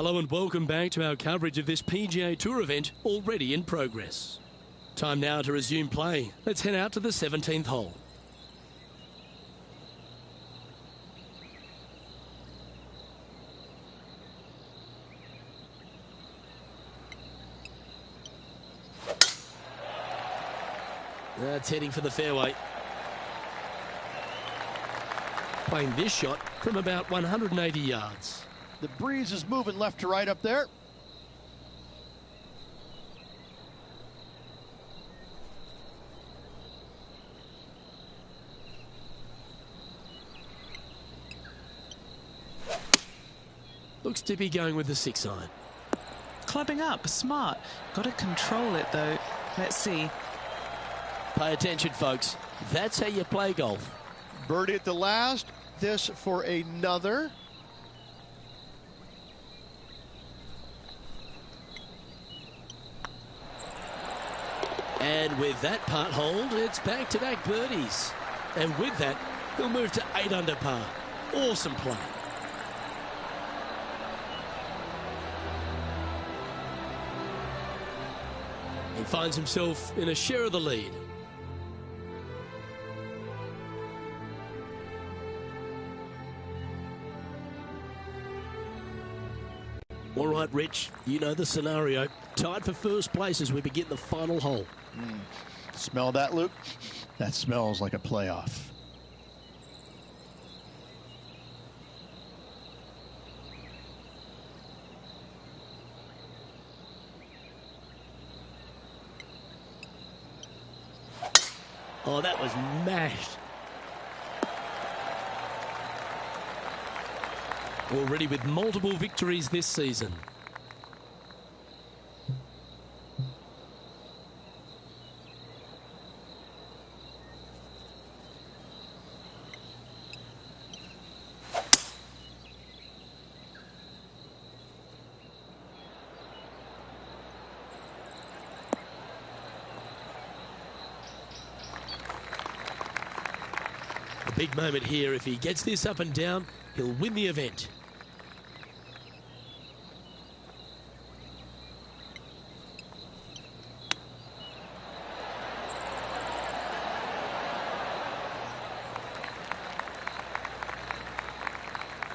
Hello and welcome back to our coverage of this PGA Tour event already in progress. Time now to resume play. Let's head out to the 17th hole. That's heading for the fairway. Playing this shot from about 180 yards. The breeze is moving left to right up there. Looks to be going with the 6-iron. Clubbing up, smart. Got to control it though. Let's see. Pay attention, folks. That's how you play golf. Birdie at the last. This for another. And with that part hold, it's back-to-back birdies. And with that, he'll move to 8 under par. Awesome play. He finds himself in a share of the lead. All right, Rich, you know the scenario. Tied for first place as we begin the final hole. Smell that, Luke? That smells like a playoff. Oh, that was mashed. Already with multiple victories this season. A big moment here. If he gets this up and down, he'll win the event.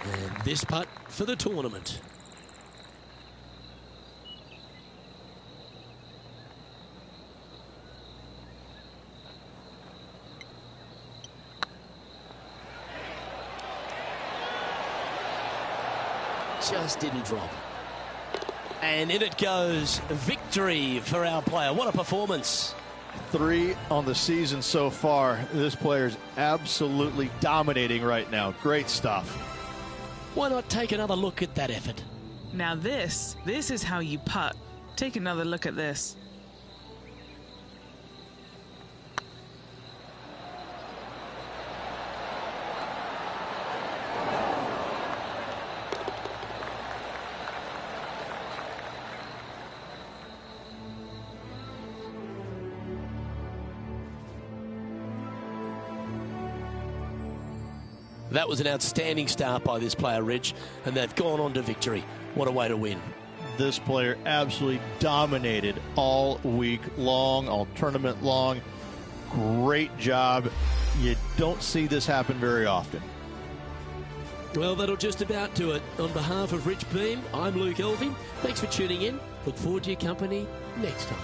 And this putt for the tournament. Just didn't drop. And in it goes. Victory for our player. What a performance. 3 on the season so far. This player's absolutely dominating right now. Great stuff. Why not take another look at that effort? Now this is how you putt. Take another look at this. That was an outstanding start by this player, Rich, and they've gone on to victory. What a way to win. This player absolutely dominated all week long, all tournament long. Great job. You don't see this happen very often. Well, that'll just about do it. On behalf of Rich Beam, I'm Luke Elving. Thanks for tuning in. Look forward to your company next time.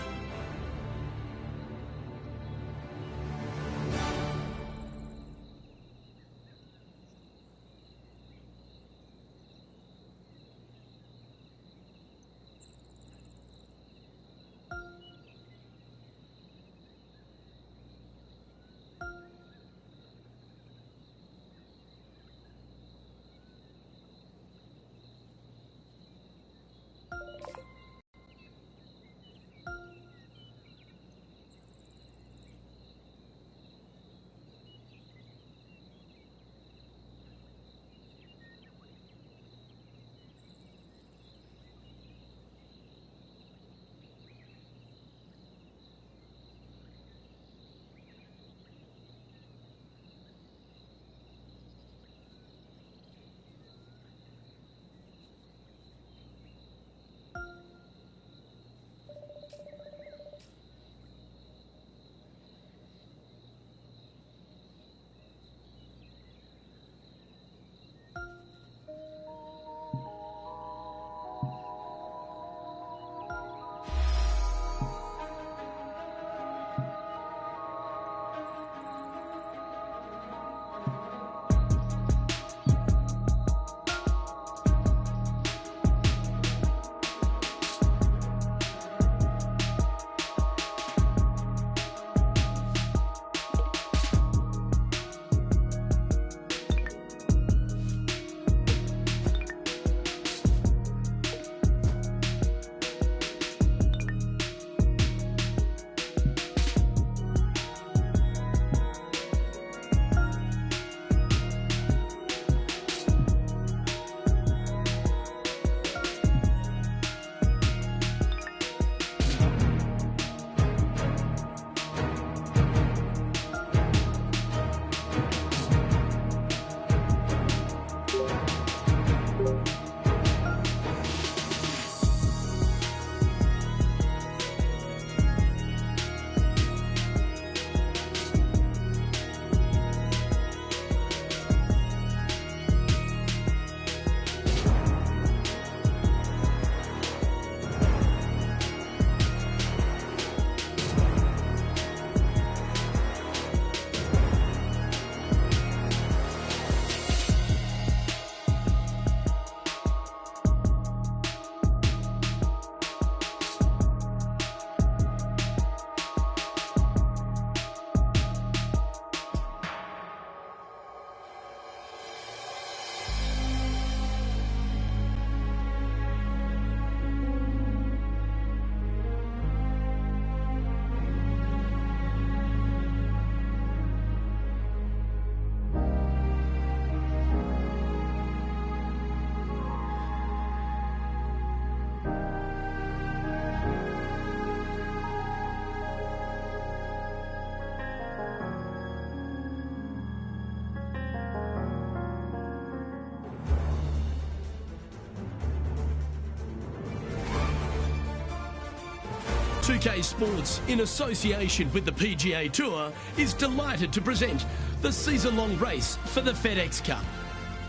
2K Sports, in association with the PGA Tour, is delighted to present the season-long race for the FedEx Cup.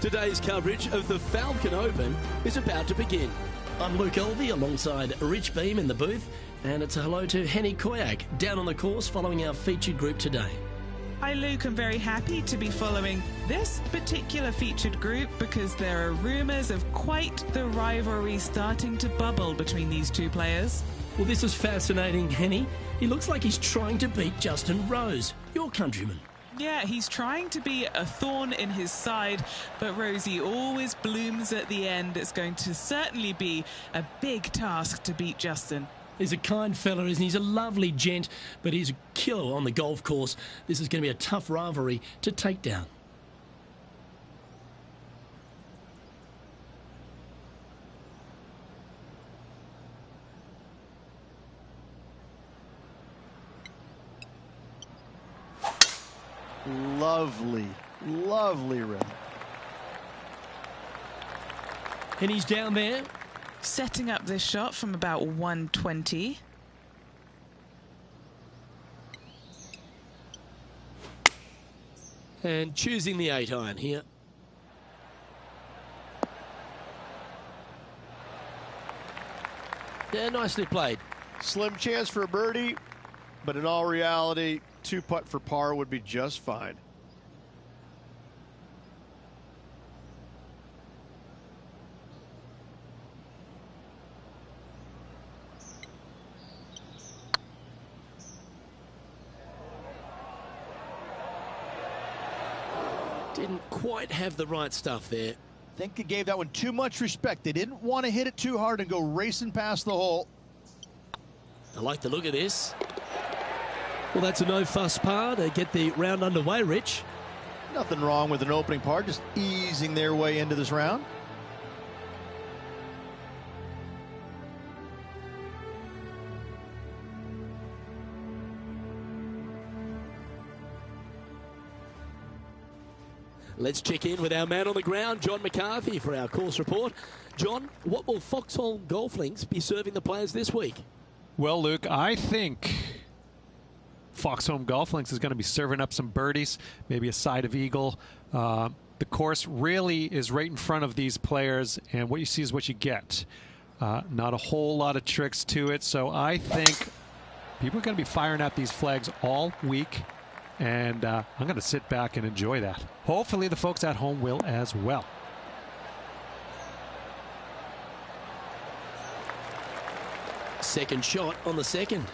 Today's coverage of the Falcon Open is about to begin. I'm Luke Elvey alongside Rich Beam in the booth, and it's a hello to Henny Koyak down on the course following our featured group today. Hi Luke, I'm very happy to be following this particular featured group because there are rumours of quite the rivalry starting to bubble between these two players. Well, this is fascinating, Henny. He looks like he's trying to beat Justin Rose, your countryman. Yeah, he's trying to be a thorn in his side, but Rosie always blooms at the end. It's going to certainly be a big task to beat Justin. He's a kind fella, isn't he? He's a lovely gent, but he's a killer on the golf course. This is going to be a tough rivalry to take down. Lovely, lovely rim. And he's down there. Setting up this shot from about 120. And choosing the 8-iron here. Yeah, nicely played. Slim chance for a birdie, but in all reality, 2-putt for par would be just fine. Didn't quite have the right stuff there. I think they gave that one too much respect. They didn't want to hit it too hard and go racing past the hole. I like the look of this. Well, that's a no-fuss par to get the round underway, Rich. Nothing wrong with an opening par, just easing their way into this round. Let's check in with our man on the ground, John McCarthy, for our course report. John, what will Foxhole Golf Links be serving the players this week? Well, Luke, I think Foxhole Golf Links is going to be serving up some birdies, maybe a side of eagle. The course really is right in front of these players, and what you see is what you get. Not a whole lot of tricks to it, so I think people are going to be firing out these flags all week. And I'm going to sit back and enjoy that. Hopefully the folks at home will as well. Second shot on the second.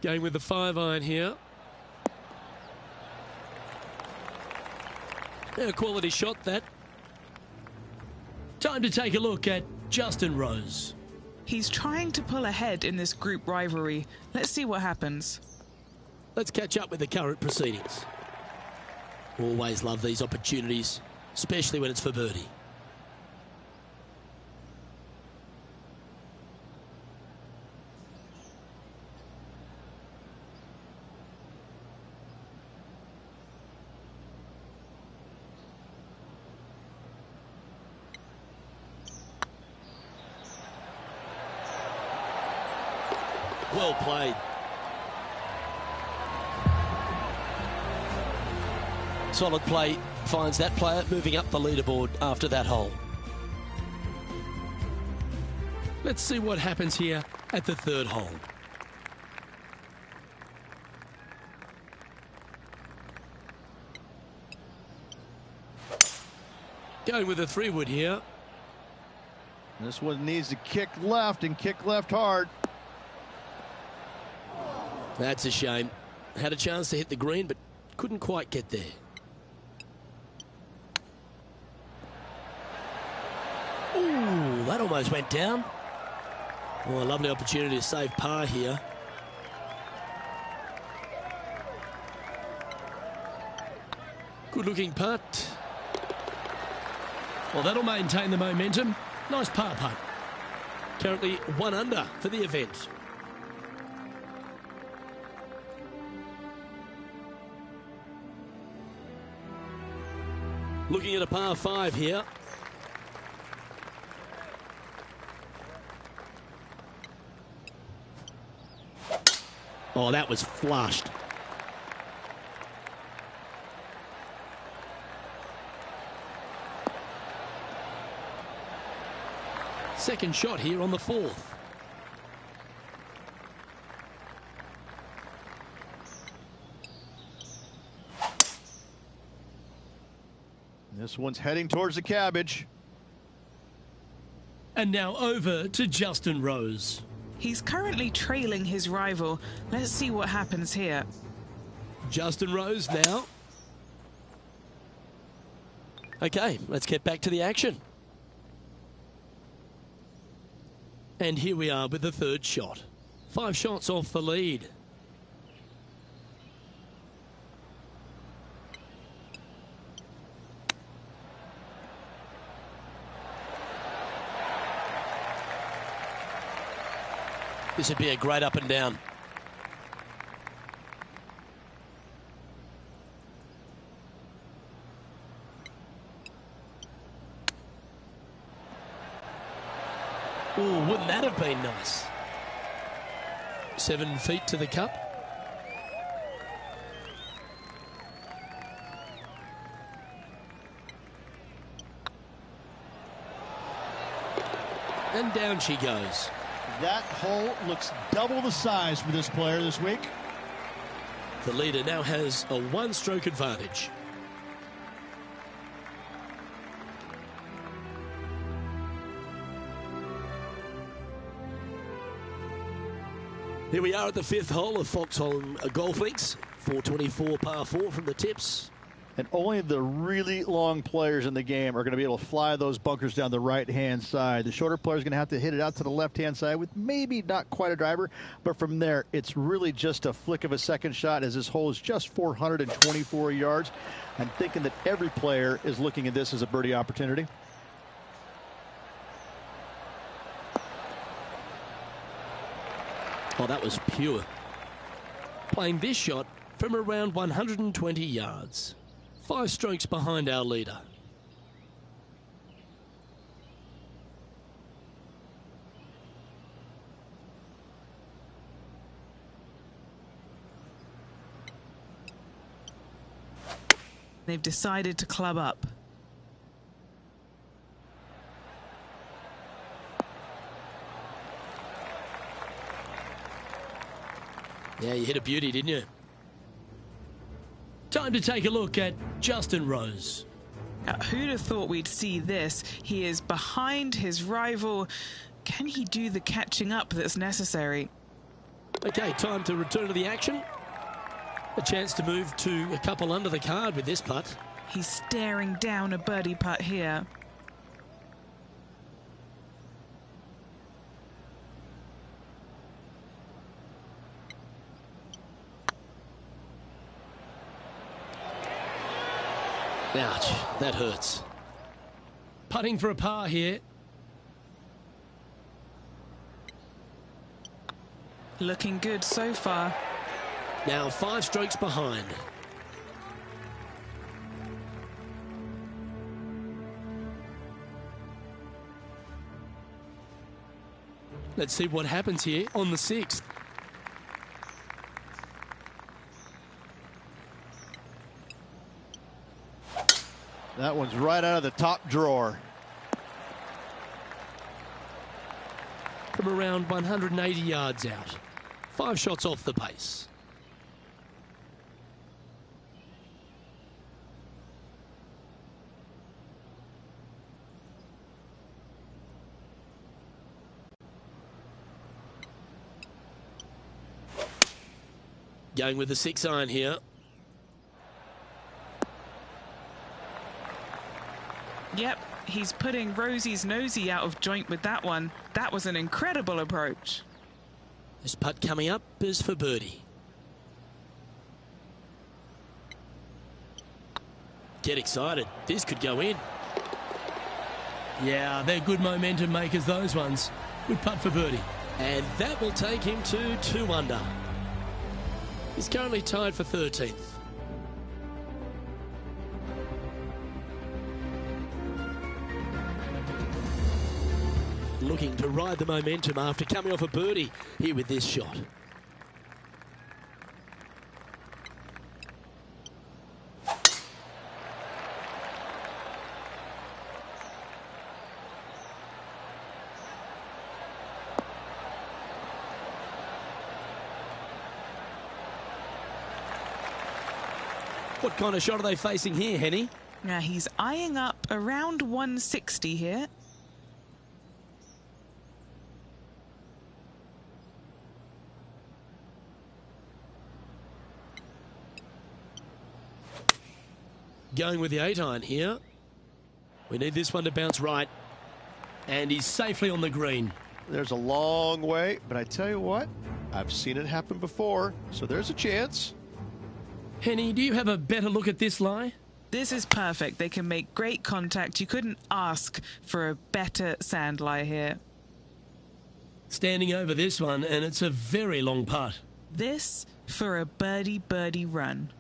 Going with the 5-iron here. A quality shot, that. Time to take a look at Justin Rose. He's trying to pull ahead in this group rivalry. Let's see what happens. Let's catch up with the current proceedings. Always love these opportunities, especially when it's for birdie. Well played. Solid play finds that player moving up the leaderboard after that hole. Let's see what happens here at the third hole. Going with a 3-wood here. This one needs to kick left and kick left hard. That's a shame. Had a chance to hit the green, but couldn't quite get there. Ooh, that almost went down. Oh, a lovely opportunity to save par here. Good looking putt. Well, that'll maintain the momentum. Nice par putt. Currently 1 under for the event. Looking at a par 5 here. Oh, that was flushed. Second shot here on the 4th. This one's heading towards the cabbage. And now over to Justin Rose. He's currently trailing his rival. Let's see what happens here. Justin Rose now. Okay, let's get back to the action. And here we are with the third shot. 5 shots off the lead. This would be a great up and down. Ooh, wouldn't that have been nice? 7 feet to the cup. And down she goes. That hole looks double the size for this player this week. The leader now has a 1-stroke advantage. Here we are at the 5th hole of Foxholm Golf Links. 424 par 4 from the tips. And only the really long players in the game are going to be able to fly those bunkers down the right-hand side. The shorter players are going to have to hit it out to the left-hand side with maybe not quite a driver, but from there, it's really just a flick of a second shot as this hole is just 424 yards. I'm thinking that every player is looking at this as a birdie opportunity. Oh, that was pure. Playing this shot from around 120 yards. 5 strokes behind our leader. They've decided to club up. Yeah, you hit a beauty, didn't you? Time to take a look at Justin Rose. Who'd have thought we'd see this? He is behind his rival. Can he do the catching up that's necessary? Okay, time to return to the action. A chance to move to a couple under the card with this putt. He's staring down a birdie putt here. Ouch, that hurts. Putting for a par here. Looking good so far. Now 5 strokes behind. Let's see what happens here on the 6th. That one's right out of the top drawer. From around 180 yards out. 5 shots off the pace. Going with the 6-iron here. Yep, he's putting Rosie's nosy out of joint with that one. That was an incredible approach. This putt coming up is for birdie. Get excited. This could go in. Yeah, they're good momentum makers, those ones. Good putt for birdie. And that will take him to 2 under. He's currently tied for 13th. Looking to ride the momentum after coming off a birdie here with this shot. What kind of shot are they facing here, Henny? Now he's eyeing up around 160 here. Going with the 8-iron here. We need this one to bounce right. And he's safely on the green. There's a long way, but I tell you what, I've seen it happen before, so there's a chance. Henny, do you have a better look at this lie? This is perfect. They can make great contact. You couldn't ask for a better sand lie here. Standing over this one, and it's a very long putt. This for a birdie run.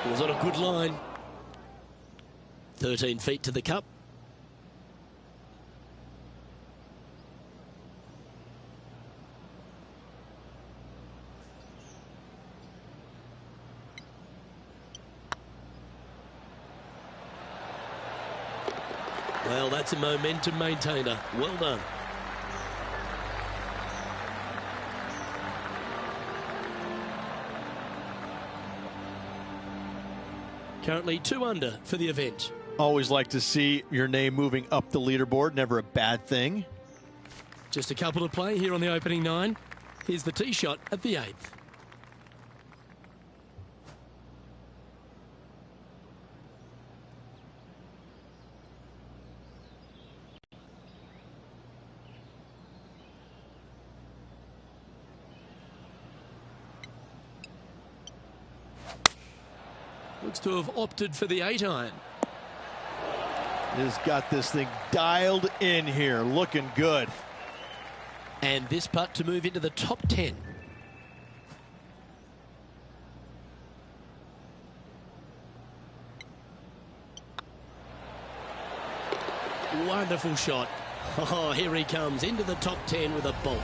It was on a good line. 13 feet to the cup. Well, that's a momentum maintainer. Well done. Currently 2 under for the event. Always like to see your name moving up the leaderboard. Never a bad thing. Just a couple to play here on the opening 9. Here's the tee shot at the 8th. Looks to have opted for the 8-iron. He's got this thing dialed in here, looking good. And this putt to move into the top 10. Wonderful shot. Oh, here he comes into the top 10 with a bolt.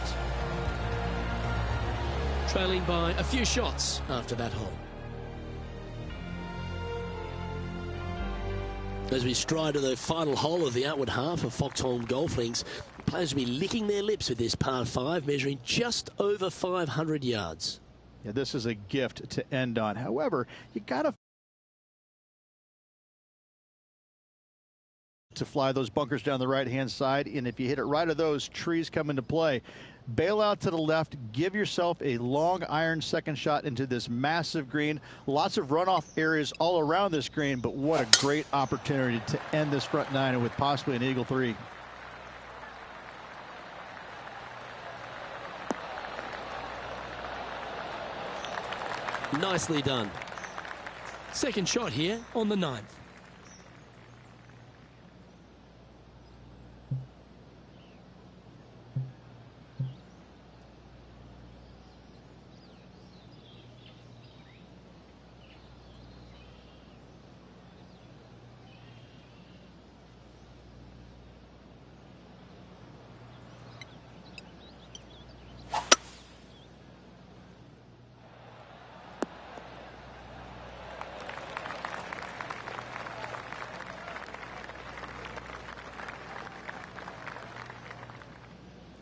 Trailing by a few shots after that hole. As we stride to the final hole of the outward half of Foxholm Golf Links, players will be licking their lips with this par 5, measuring just over 500 yards. Yeah, this is a gift to end on. However, you got to fly those bunkers down the right-hand side, and if you hit it right of those, trees come into play. Bail out to the left, give yourself a long iron second shot into this massive green. Lots of runoff areas all around this green, but what a great opportunity to end this front nine with possibly an eagle 3. Nicely done. Second shot here on the 9th.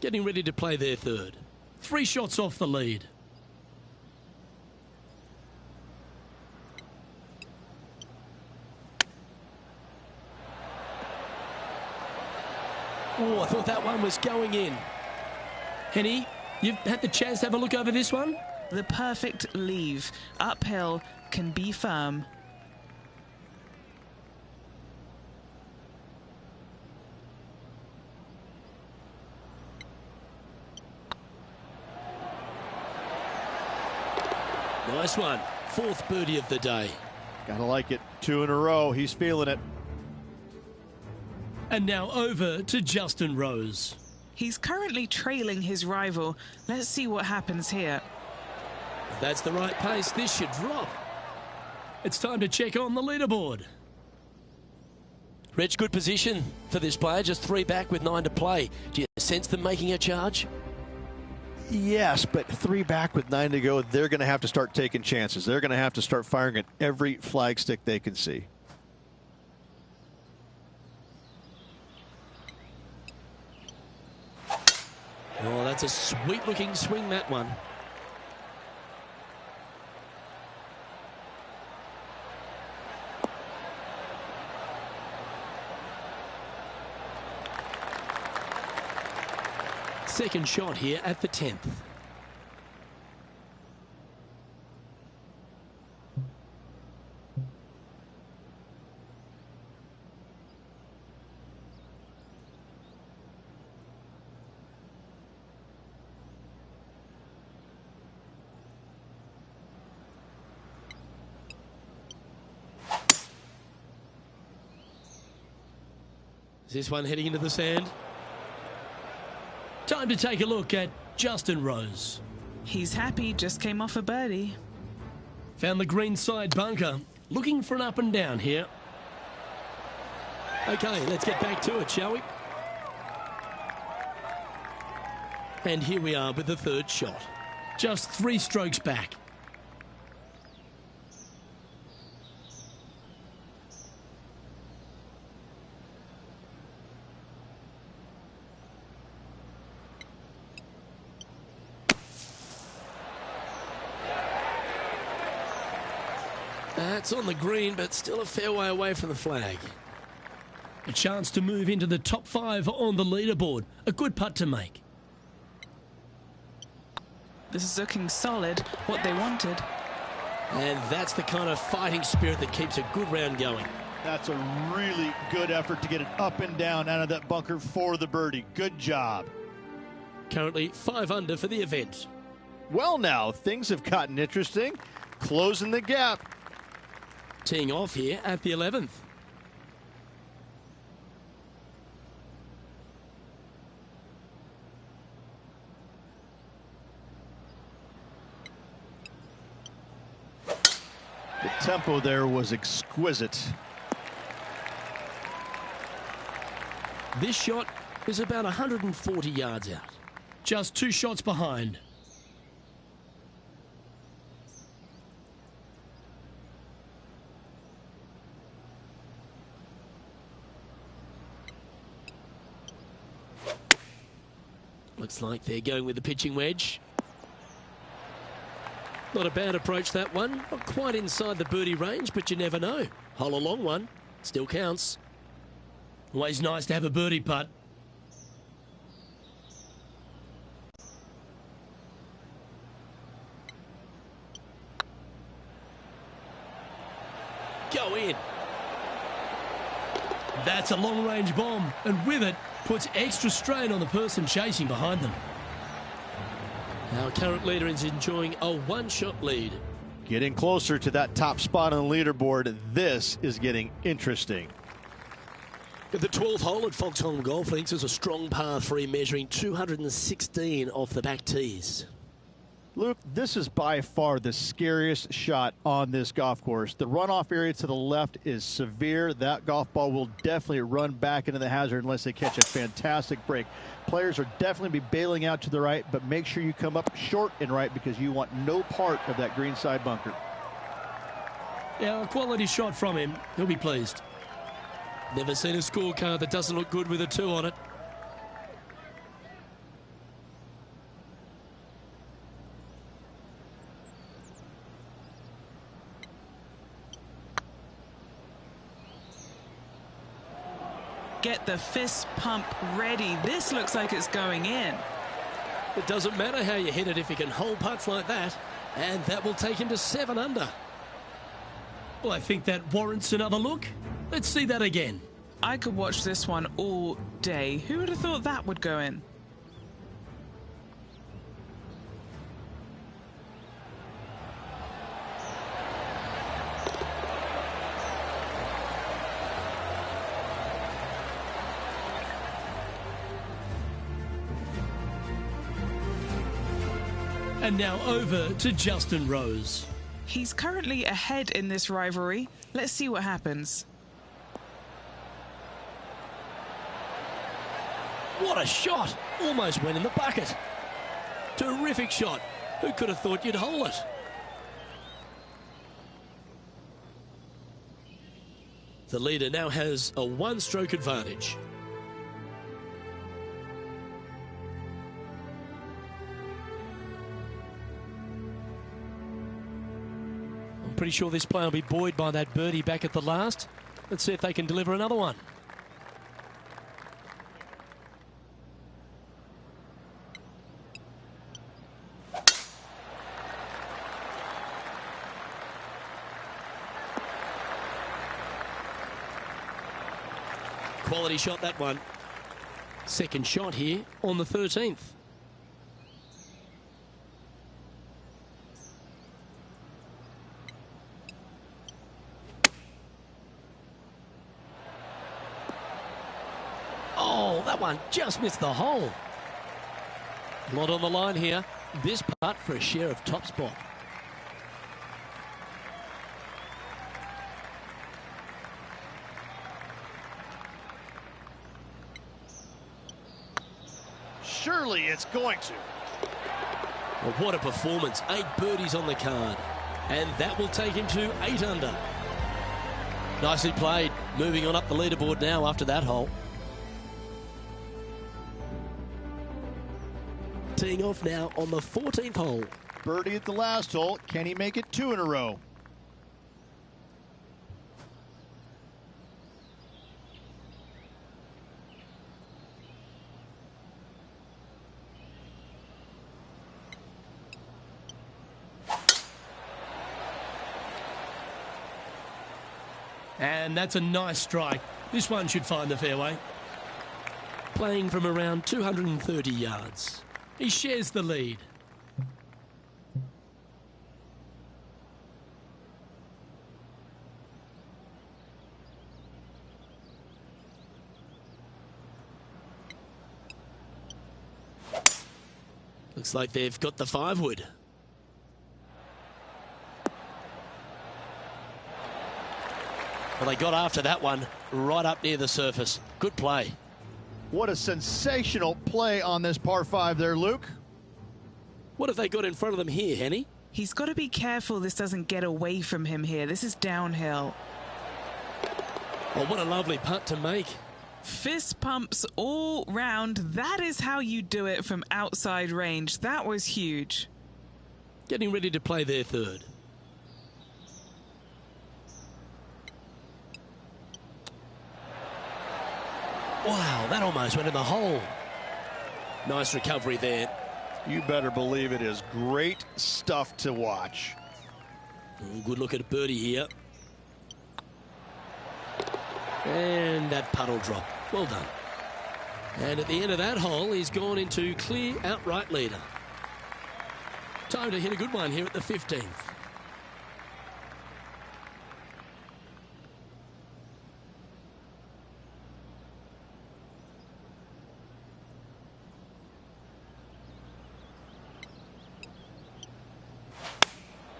Getting ready to play their third. 3 shots off the lead. Oh, I thought that one was going in. Henny, you've had the chance to have a look over this one? The perfect leave. Uphill, can be firm. Nice one. 4th birdie of the day. Gotta like it. 2 in a row. He's feeling it. And now over to Justin Rose. He's currently trailing his rival. Let's see what happens here. If that's the right pace, this should drop. It's time to check on the leaderboard. Reg, good position for this player. Just 3 back with 9 to play. Do you sense them making a charge? Yes, but 3 back with 9 to go, they're going to have to start taking chances. They're going to have to start firing at every flagstick they can see. Oh, that's a sweet-looking swing, that one. Second shot here at the 10th. Is this one heading into the sand? Time to take a look at Justin Rose. He's happy, just came off a birdie. Found the green side bunker. Looking for an up and down here. Okay, let's get back to it, shall we? And here we are with the 3rd shot. Just 3 strokes back. That's on the green, but still a fair way away from the flag. A chance to move into the top 5 on the leaderboard. A good putt to make. This is looking solid, what they wanted. And that's the kind of fighting spirit that keeps a good round going. That's a really good effort to get it up and down out of that bunker for the birdie. Good job. Currently 5 under for the event. Well, now, things have gotten interesting. Closing the gap. Teeing off here at the 11th. The tempo there was exquisite. This shot is about 140 yards out. Just 2 shots behind. Looks like they're going with the pitching wedge. Not a bad approach, that one. Not quite inside the birdie range, but you never know. Hole a long one. Still counts. Always nice to have a birdie putt. Go in. That's a long-range bomb, and with it, puts extra strain on the person chasing behind them. Our current leader is enjoying a one-shot lead. Getting closer to that top spot on the leaderboard. This is getting interesting. The 12th hole at Foxholm Golf Links is a strong par 3 measuring 216 off the back tees. Luke, this is by far the scariest shot on this golf course. The runoff area to the left is severe. That golf ball will definitely run back into the hazard unless they catch a fantastic break. Players are definitely be bailing out to the right, but make sure you come up short and right because you want no part of that green side bunker. Yeah, a quality shot from him. He'll be pleased. Never seen a scorecard that doesn't look good with a 2 on it. Get the fist pump ready. This looks like it's going in. It doesn't matter how you hit it if you can hold putts like that. And that will take him to 7 under. Well, I think that warrants another look. Let's see that again. I could watch this one all day. Who would have thought that would go in? And now over to Justin Rose. He's currently ahead in this rivalry. Let's see what happens. What a shot! Almost went in the bucket. Terrific shot. Who could have thought you'd hole it? The leader now has a 1-stroke advantage. I'm pretty sure this player will be buoyed by that birdie back at the last. Let's see if they can deliver another one. Quality shot, that one. Second shot here on the 13th. Oh, that one just missed the hole. A lot on the line here. This putt for a share of top spot. Surely it's going to. Well, what a performance. 8 birdies on the card. And that will take him to 8 under. Nicely played. Moving on up the leaderboard now after that hole. Teeing off now on the 14th hole. Birdie at the last hole. Can he make it 2 in a row? And that's a nice strike. This one should find the fairway. Playing from around 230 yards. He shares the lead. Looks like they've got the 5-wood. Well, they got after that one right up near the surface. Good play. What a sensational play on this par 5 there, Luke. What have they got in front of them here, Henny? He's got to be careful this doesn't get away from him here. This is downhill. Oh, what a lovely putt to make. Fist pumps all round. That is how you do it from outside range. That was huge. Getting ready to play their third. Wow, that almost went in the hole. Nice recovery there. You better believe it is great stuff to watch. Good look at a birdie here. And that puddle drop. Well done. And at the end of that hole, he's gone into clear outright leader. Time to hit a good one here at the 15th.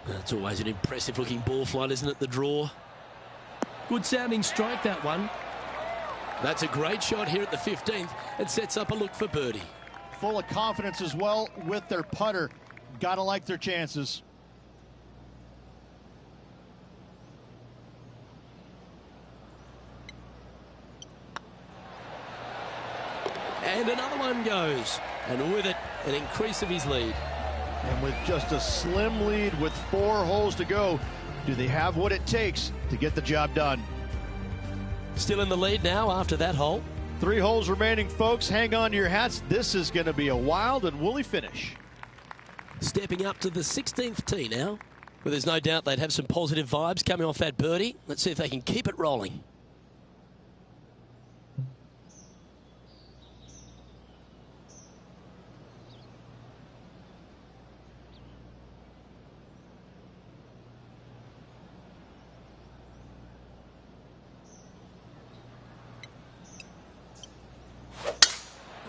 That's always an impressive looking ball flight, isn't it, the draw? Good sounding strike, that one. That's a great shot here at the 15th. It sets up a look for birdie. Full of confidence as well with their putter. Gotta like their chances. And another one goes. And with it, an increase of his lead. And with just a slim lead with 4 holes to go, do they have what it takes to get the job done? Still in the lead now after that hole. 3 holes remaining, folks. Hang on to your hats. This is going to be a wild and woolly finish. Stepping up to the 16th tee now. Well, there's no doubt they'd have some positive vibes coming off that birdie. Let's see if they can keep it rolling.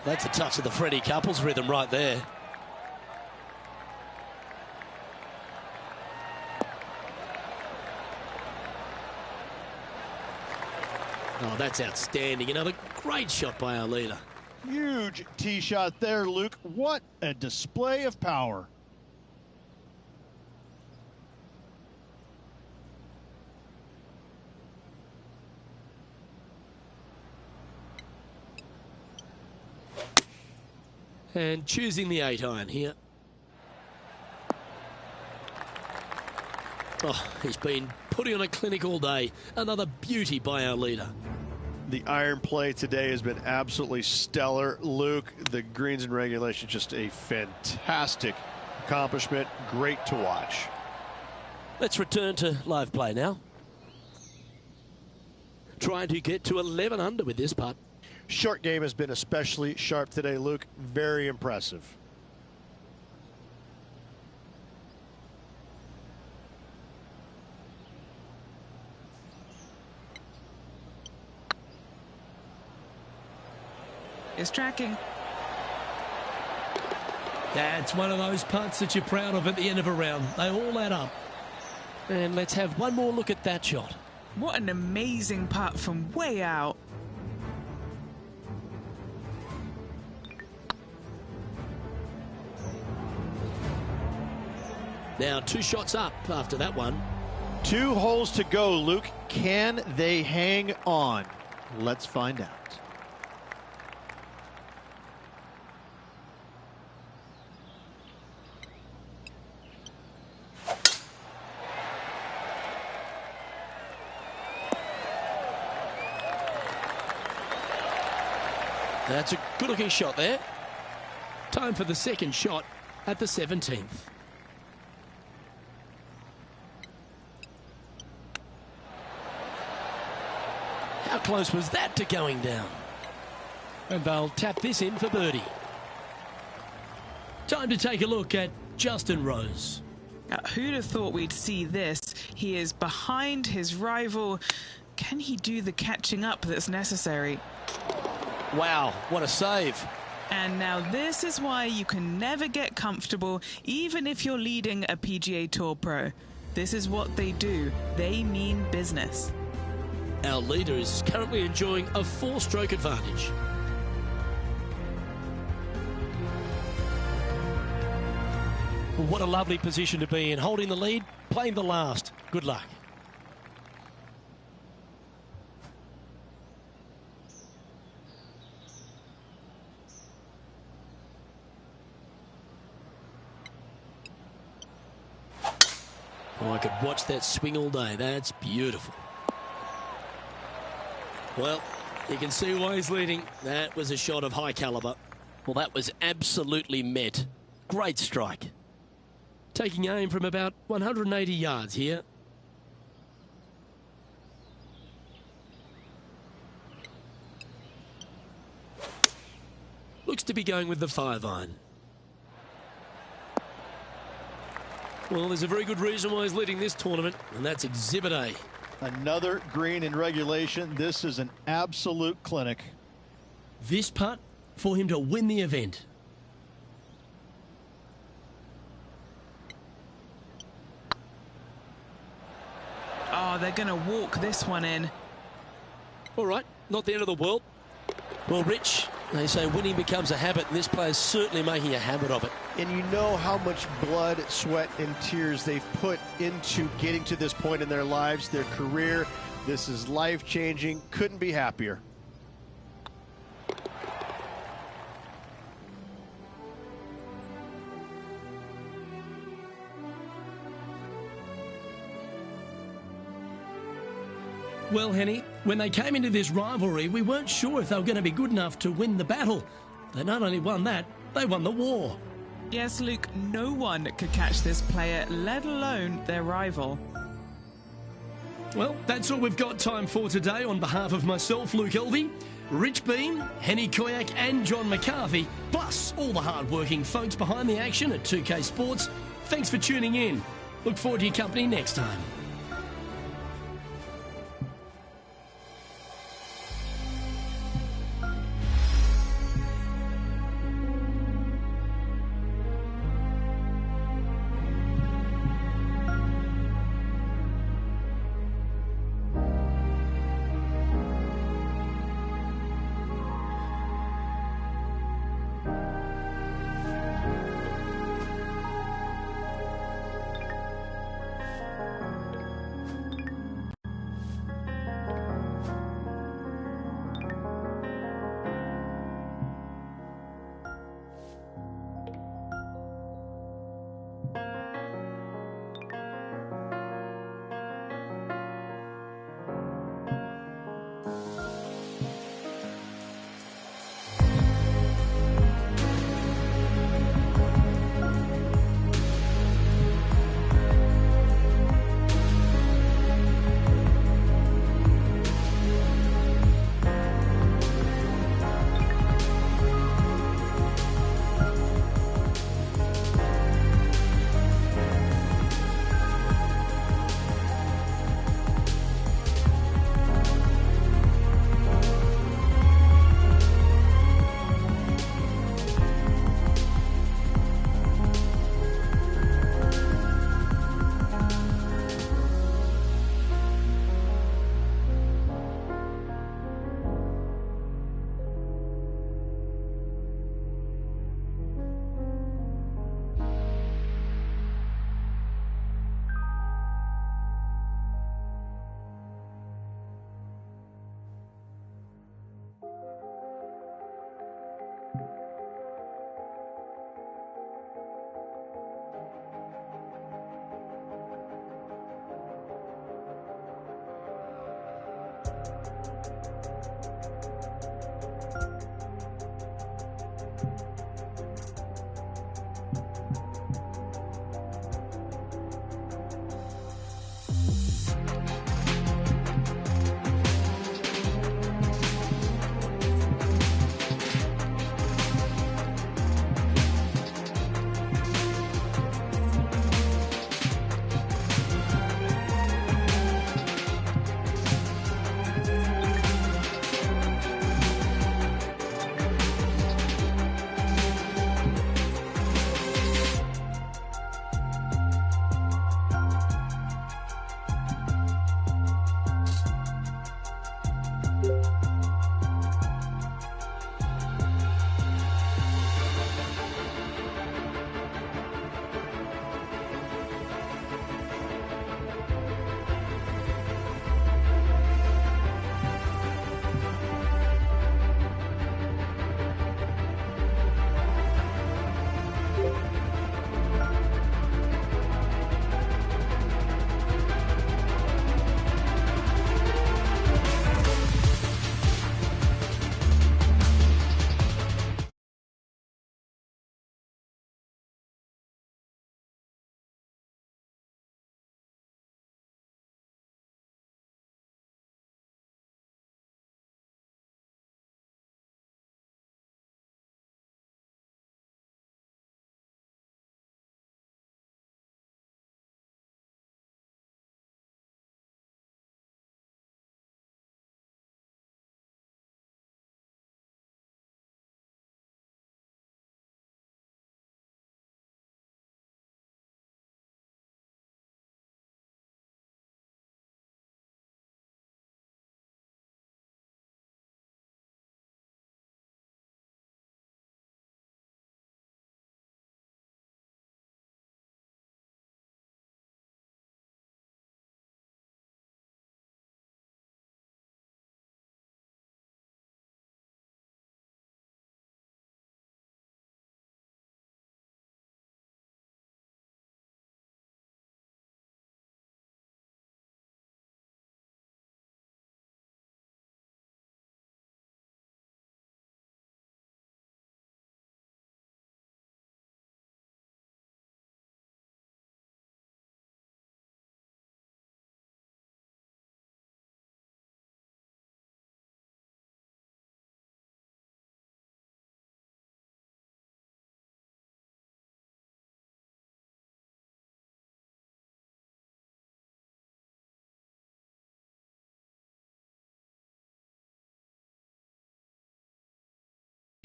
That's a touch of the Freddie Couples rhythm right there. Oh, that's outstanding. Another great shot by our leader. Huge tee shot there, Luke. What a display of power. And choosing the 8-iron here. Oh, he's been putting on a clinic all day. Another beauty by our leader. The iron play today has been absolutely stellar. Luke, the greens and regulation, just a fantastic accomplishment. Great to watch. Let's return to live play now. Trying to get to 11 under with this putt. Short game has been especially sharp today, Luke. Very impressive. Is tracking. That's one of those putts that you're proud of at the end of a round. They all add up. And let's have one more look at that shot. What an amazing putt from way out. Now 2 shots up after that one. 2 holes to go, Luke. Can they hang on? Let's find out. That's a good-looking shot there. Time for the second shot at the 17th. How close was that to going down? And they'll tap this in for birdie. Time to take a look at Justin Rose. Who'd have thought we'd see this? He is behind his rival. Can he do the catching up that's necessary? Wow, what a save. And now this is why you can never get comfortable, even if you're leading a PGA Tour pro. This is what they do. They mean business. Our leader is currently enjoying a 4-stroke advantage. What a lovely position to be in, holding the lead, playing the last. Good luck. Oh, I could watch that swing all day. That's beautiful. Well, you can see why he's leading. That was a shot of high caliber. Well, that was absolutely met. Great strike. Taking aim from about 180 yards here. Looks to be going with the 5-iron. Well, there's a very good reason why he's leading this tournament, and that's Exhibit A. Another green in regulation. This is an absolute clinic. This putt for him to win the event. Oh, they're going to walk this one in. All right, not the end of the world. Well, Rich, they say winning becomes a habit, and this player's certainly making a habit of it. And you know how much blood, sweat, and tears they've put into getting to this point in their lives, their career. This is life-changing. Couldn't be happier. Well, Henny, when they came into this rivalry, we weren't sure if they were going to be good enough to win the battle. They not only won that, they won the war. Yes, Luke, no one could catch this player, let alone their rival. Well, that's all we've got time for today. On behalf of myself, Luke Elvey, Rich Bean, Henny Koyak and John McCarthy, plus all the hard-working folks behind the action at 2K Sports, thanks for tuning in. Look forward to your company next time.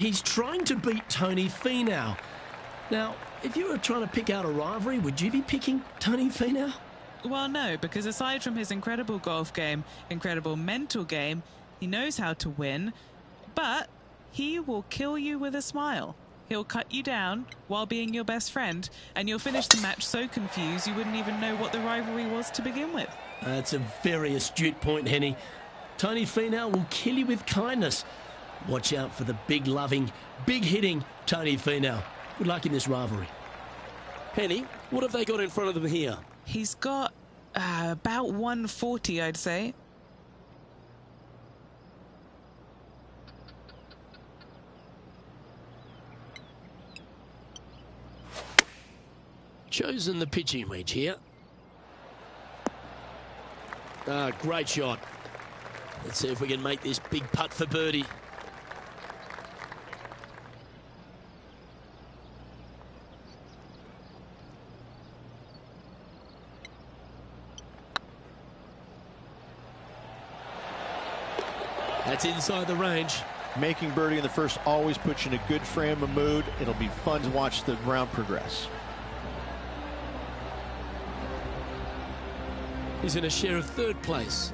He's trying to beat Tony Finau. Now, if you were trying to pick out a rivalry, would you be picking Tony Finau? Well, no, because aside from his incredible golf game, incredible mental game, he knows how to win, but he will kill you with a smile. He'll cut you down while being your best friend, and you'll finish the match so confused you wouldn't even know what the rivalry was to begin with. That's a very astute point, Henny. Tony Finau will kill you with kindness. Watch out for the big loving, big hitting Tony Finau. Good luck in this rivalry. Henny, what have they got in front of them here? He's got about 140, I'd say. Chosen the pitching wedge here. Great shot. Let's see if we can make this big putt for birdie. That's inside the range. Making birdie in the first always puts you in a good frame of mood. It'll be fun to watch the round progress. He's in a share of third place.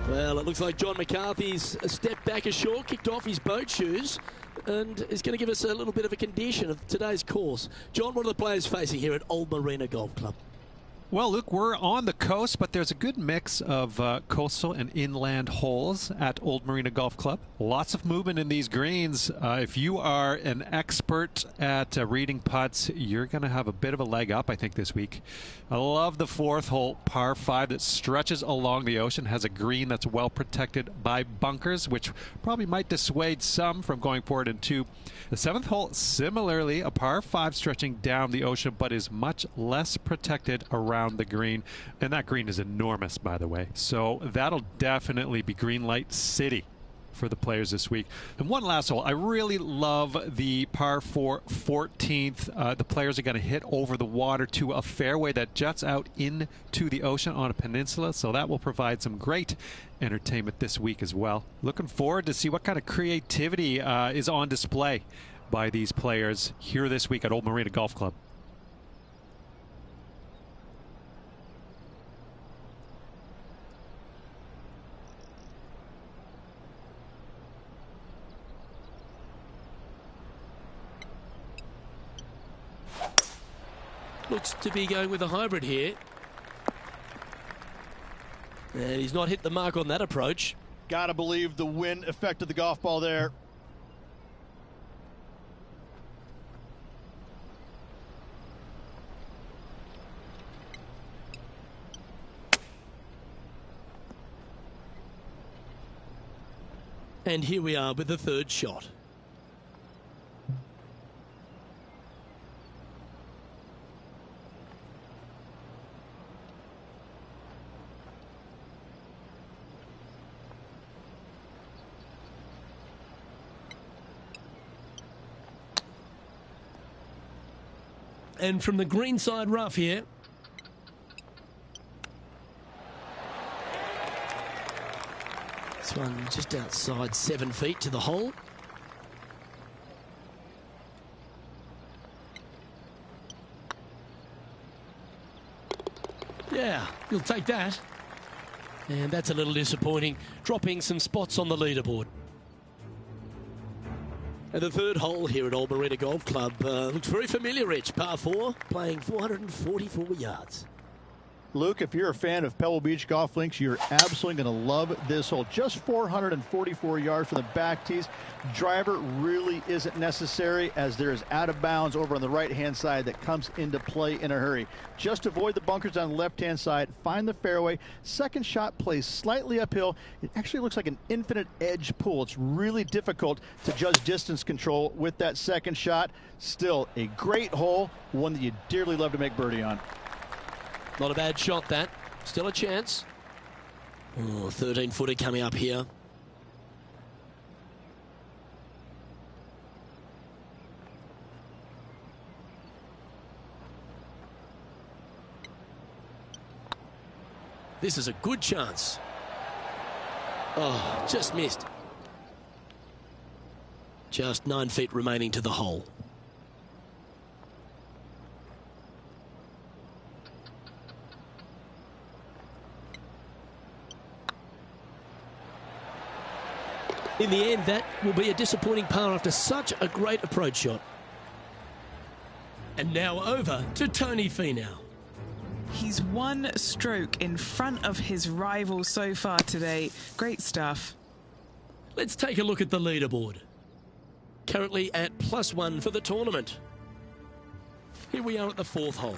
Well, it looks like John McCarthy's a step back ashore, kicked off his boat shoes, and is going to give us a little bit of a condition of today's course. John, what are the players facing here at Old Marina Golf Club? Well, Luke, we're on the coast, but there's a good mix of coastal and inland holes at Old Marina Golf Club. Lots of movement in these greens. If you are an expert at reading putts, you're going to have a bit of a leg up, I think, this week. I love the fourth hole, par 5, that stretches along the ocean, has a green that's well protected by bunkers, which probably might dissuade some from going forward into the seventh hole. Similarly, a par 5 stretching down the ocean, but is much less protected around the green, and that green is enormous, by the way, so that'll definitely be green light city for the players this week. And one last hole, I really love the par 4 14th. The players are going to hit over the water to a fairway that juts out into the ocean on a peninsula, so that will provide some great entertainment this week as well. Looking forward to see what kind of creativity is on display by these players here this week at Old Marina Golf Club. Looks to be going with a hybrid here. And he's not hit the mark on that approach. Gotta believe the wind affected the golf ball there. And here we are with the third shot. And from the greenside rough here. This one just outside 7 feet to the hole. Yeah, you'll take that. And that's a little disappointing, dropping some spots on the leaderboard. And the third hole here at Old Marina Golf Club looks very familiar, Rich. Par 4, playing 444 yards. Luke, if you're a fan of Pebble Beach Golf Links, you're absolutely going to love this hole. Just 444 yards from the back tees. Driver really isn't necessary, as there is out of bounds over on the right-hand side that comes into play in a hurry. Just avoid the bunkers on the left-hand side. Find the fairway. Second shot plays slightly uphill. It actually looks like an infinite edge pool. It's really difficult to judge distance control with that second shot. Still a great hole, one that you dearly love to make birdie on. Not a bad shot, that. Still a chance. Oh, 13-footer coming up here. This is a good chance. Oh, just missed. Just 9 feet remaining to the hole. In the end, that will be a disappointing par after such a great approach shot. And now over to Tony Finau. He's one stroke in front of his rival so far today. Great stuff. Let's take a look at the leaderboard. Currently at +1 for the tournament. Here we are at the 4th hole.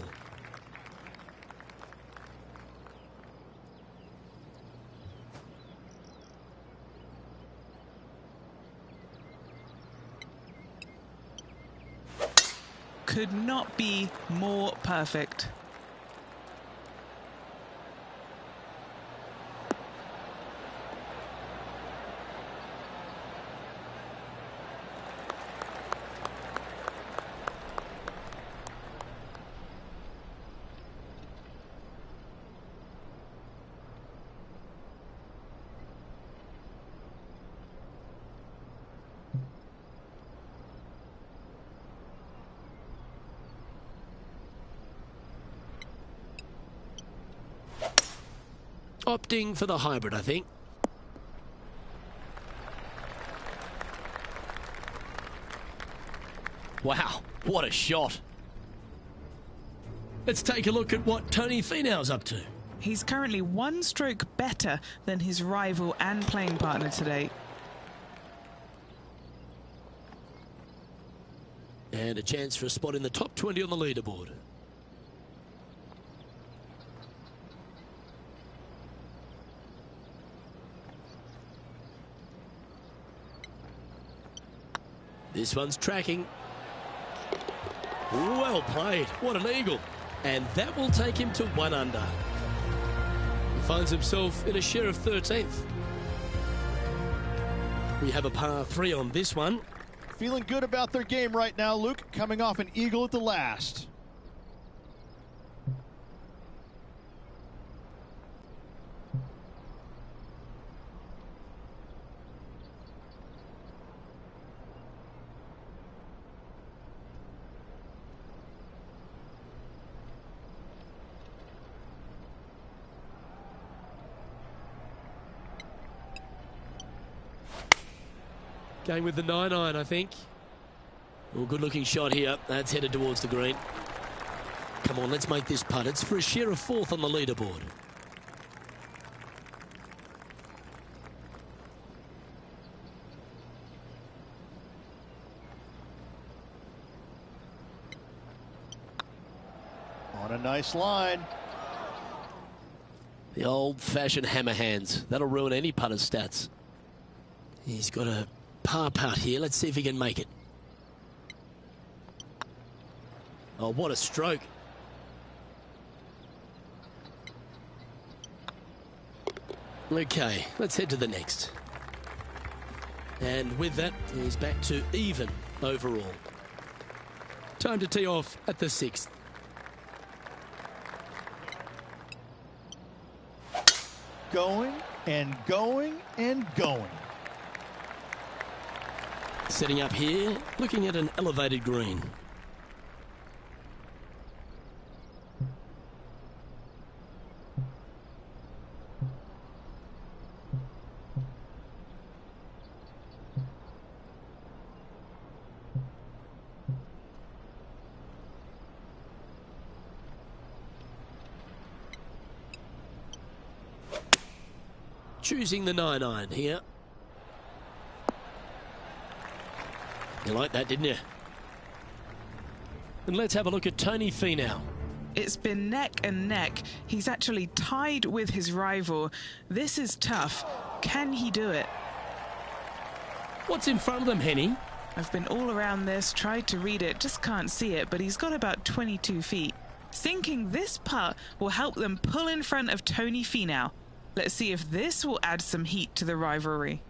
Could not be more perfect. Opting for the hybrid, I think. Wow, what a shot. Let's take a look at what Tony Finau's up to. He's currently one stroke better than his rival and playing partner today. And a chance for a spot in the top 20 on the leaderboard. This one's tracking. Well played. What an eagle. And that will take him to 1 under. He finds himself in a share of 13th. We have a par 3 on this one. Feeling good about their game right now, Luke, coming off an eagle at the last. Going with the 9-iron, I think. Oh, good looking shot here. That's headed towards the green. Come on, let's make this putt. It's for a share of 4th on the leaderboard. On a nice line. The old-fashioned hammer hands. That'll ruin any putter's stats. He's got a par putt here. Let's see if he can make it. Oh, what a stroke. Okay, let's head to the next. And with that, he's back to even overall. Time to tee off at the 6th. Going and going and going. Setting up here, looking at an elevated green. Choosing the 9-iron here. You liked that, didn't you? And let's have a look at Tony Finau. It's been neck and neck. He's actually tied with his rival. This is tough. Can he do it? What's in front of them, Henny? I've been all around this, tried to read it, just can't see it, but he's got about 22 feet. Sinking this putt will help them pull in front of Tony Finau. Let's see if this will add some heat to the rivalry.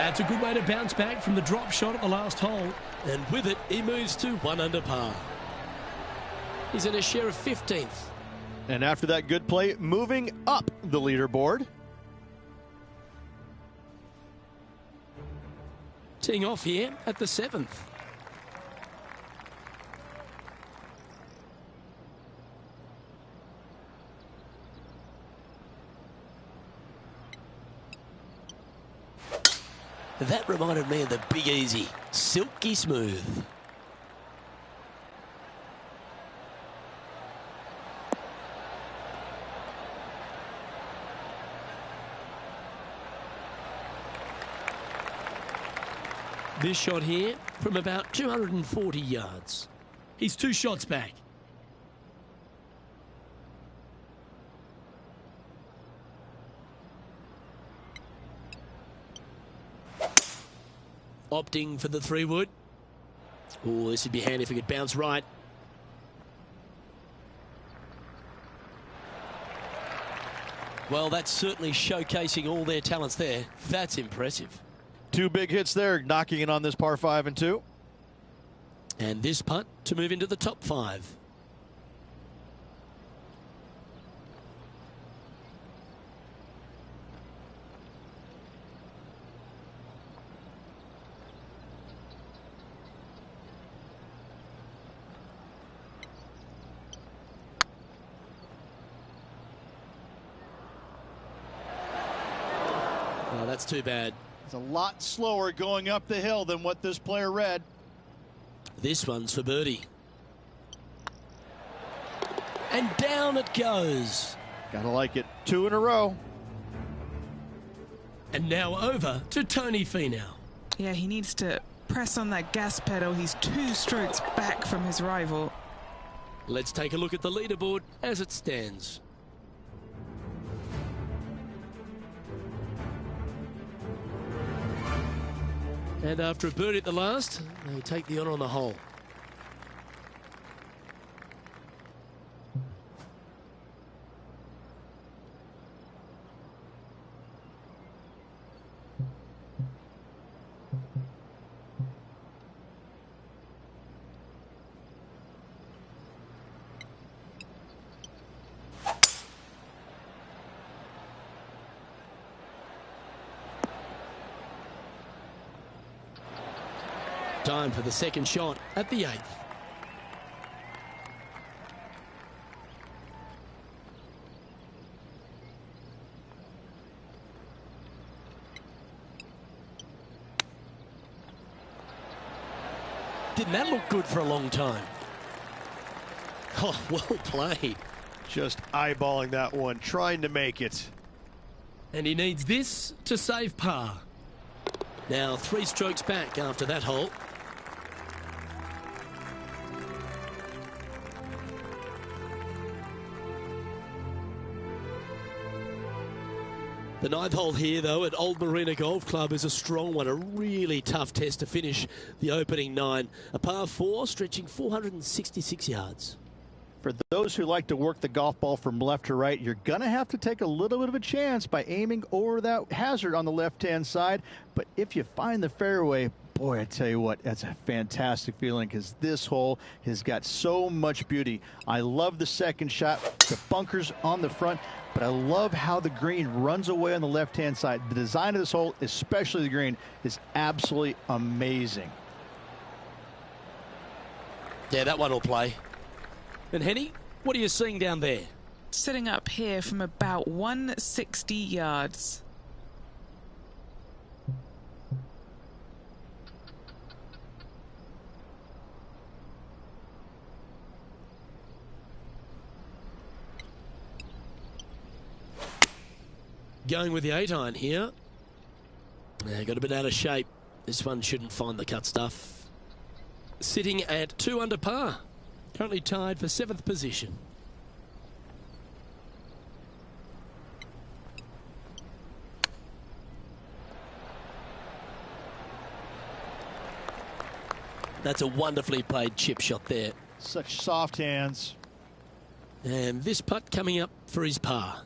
That's a good way to bounce back from the drop shot at the last hole. And with it, he moves to 1 under par. He's in a share of 15th. And after that good play, moving up the leaderboard. Teeing off here at the 7th. That reminded me of the Big Easy. Silky smooth. This shot here from about 240 yards. He's 2 shots back. Opting for the 3-wood. Oh, this would be handy if it could bounce right. Well, that's certainly showcasing all their talents there. That's impressive. 2 big hits there, knocking in on this par 5 and 2. And this putt to move into the top 5. Oh, that's too bad. It's a lot slower going up the hill than what this player read. This one's for birdie. And down it goes. Gotta like it. 2 in a row. And now over to Tony Finau. Yeah, he needs to press on that gas pedal. He's 2 strokes back from his rival. Let's take a look at the leaderboard as it stands. And after a birdie at the last, they take the honour on the hole. Time for the second shot at the 8th. Didn't that look good for a long time? Oh, well played. Just eyeballing that one, trying to make it. And he needs this to save par. Now 3 strokes back after that hole. The 9th hole here, though, at Old Marina Golf Club is a strong one, a really tough test to finish the opening 9. A par 4 stretching 466 yards. For those who like to work the golf ball from left to right, you're going to have to take a little bit of a chance by aiming over that hazard on the left-hand side. But if you find the fairway, boy, I tell you what, that's a fantastic feeling because this hole has got so much beauty. I love the second shot, the bunkers on the front, but I love how the green runs away on the left-hand side. The design of this hole, especially the green, is absolutely amazing. Yeah, that one will play. And Henny, what are you seeing down there? Sitting up here from about 160 yards. Going with the 8-iron here. Got a bit out of shape. This one shouldn't find the cut stuff. Sitting at 2 under par. Currently tied for 7th position. That's a wonderfully played chip shot there. Such soft hands. And this putt coming up for his par.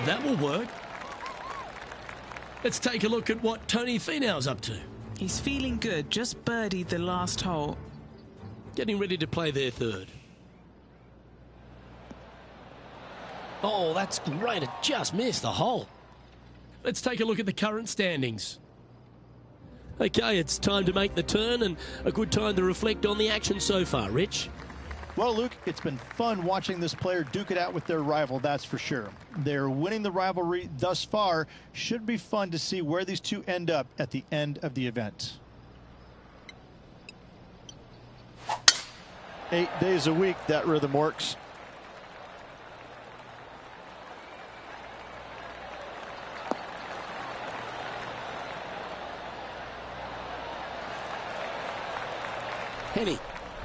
That will work. Let's take a look at what Tony Finau's up to. He's feeling good, just birdied the last hole. Getting ready to play their third. Oh, that's great. It just missed the hole. Let's take a look at the current standings. Okay, it's time to make the turn and a good time to reflect on the action so far. Rich? Well, Luke, it's been fun watching this player duke it out with their rival, that's for sure. They're winning the rivalry thus far. Should be fun to see where these two end up at the end of the event. 8 days a week, that rhythm works. Henny,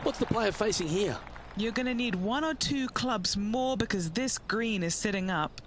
what's the player facing here? You're going to need 1 or 2 clubs more because this green is sitting up.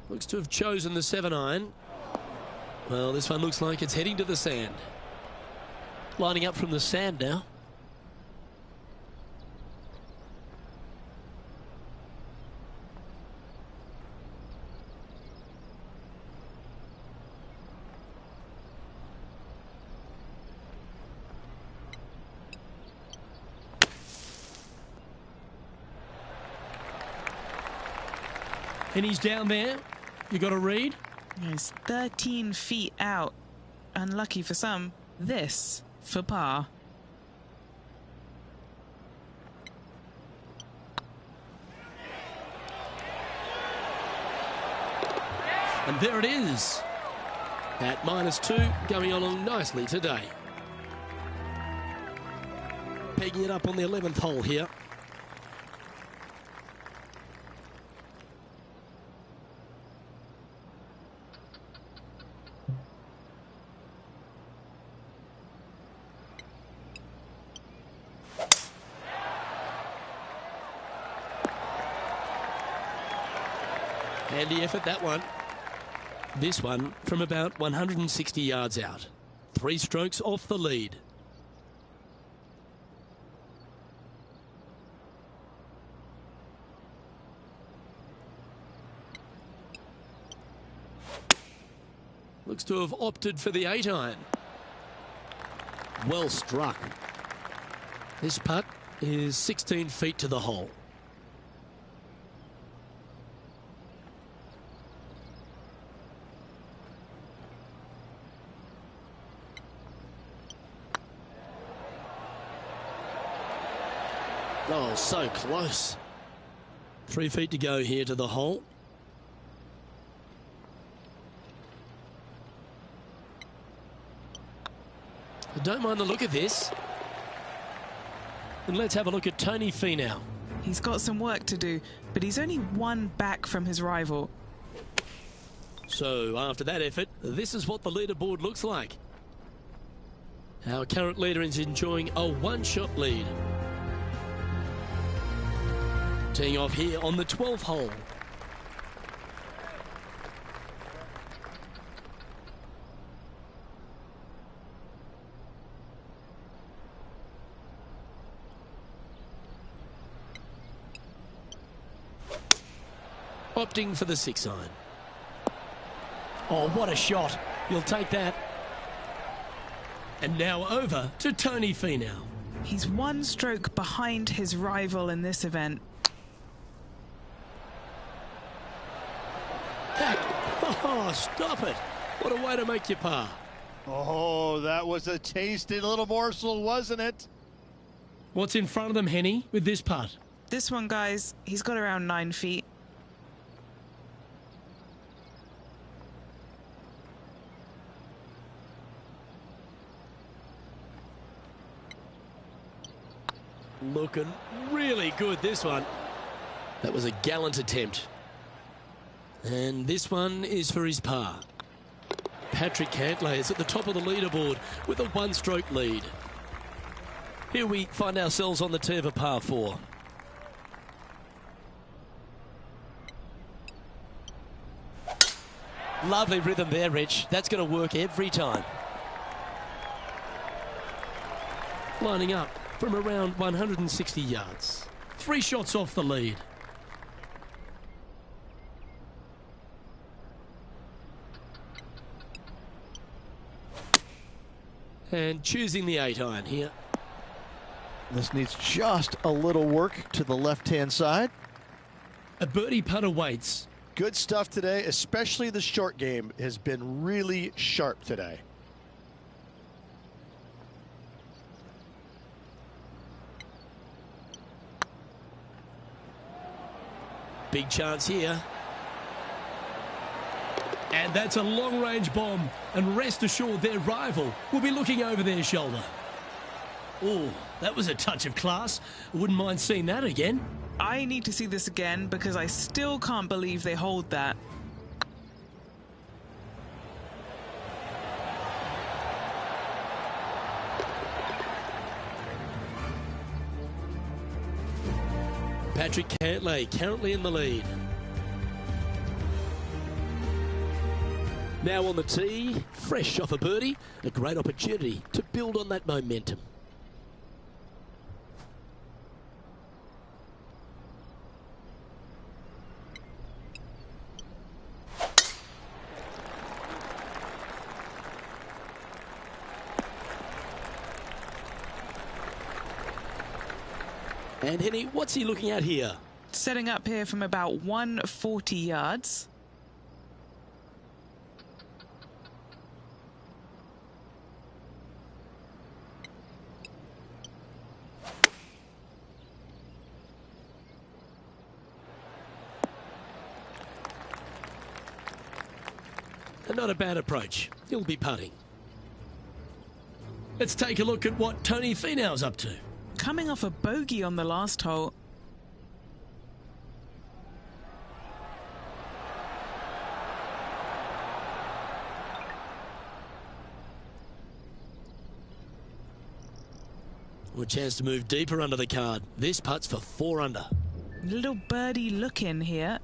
Looks to have chosen the 7-iron. Well, this one looks like it's heading to the sand. Lining up from the sand now. And he's down there. You got a read? He's 13 feet out. Unlucky for some. This for par. And there it is. At -2, going along nicely today. Pegging it up on the 11th hole here. Handy effort, that one. This one from about 160 yards out. 3 strokes off the lead. Looks to have opted for the 8-iron. Well struck. This putt is 16 feet to the hole. Oh, so close. 3 feet to go here to the hole. I don't mind the look of this. And let's have a look at Tony Finau. He's got some work to do, but he's only 1 back from his rival. So after that effort, this is what the leaderboard looks like. Our current leader is enjoying a one-shot lead. Teeing off here on the 12th hole. Opting for the 6-iron. Oh, what a shot. You'll take that. And now over to Tony Finau. He's one stroke behind his rival in this event. Oh, stop it. What a way to make your par. Oh, that was a tasty little morsel, wasn't it? What's in front of them, Henny, with this putt? This one, guys, he's got around 9 feet. Looking really good, this one. That was a gallant attempt. And this one is for his par. Patrick Cantlay is at the top of the leaderboard with a one-stroke lead. Here we find ourselves on the tee of a par 4. Lovely rhythm there, Rich. That's going to work every time. Lining up from around 160 yards. 3 shots off the lead. And choosing the 8-iron here. This needs just a little work to the left-hand side. A birdie putt awaits. Good stuff today, especially the short game has been really sharp today. Big chance here. And that's a long-range bomb. And rest assured their rival will be looking over their shoulder. Oh, that was a touch of class. Wouldn't mind seeing that again. I need to see this again because I still can't believe they hold that. Patrick Cantlay currently in the lead. Now on the tee, fresh off a birdie, a great opportunity to build on that momentum. And Henny, what's he looking at here? Setting up here from about 140 yards. And not a bad approach. He'll be putting. Let's take a look at what Tony Finau's up to. Coming off a bogey on the last hole. Well, a chance to move deeper under the card. This putt's for 4 under. Little birdie look in here.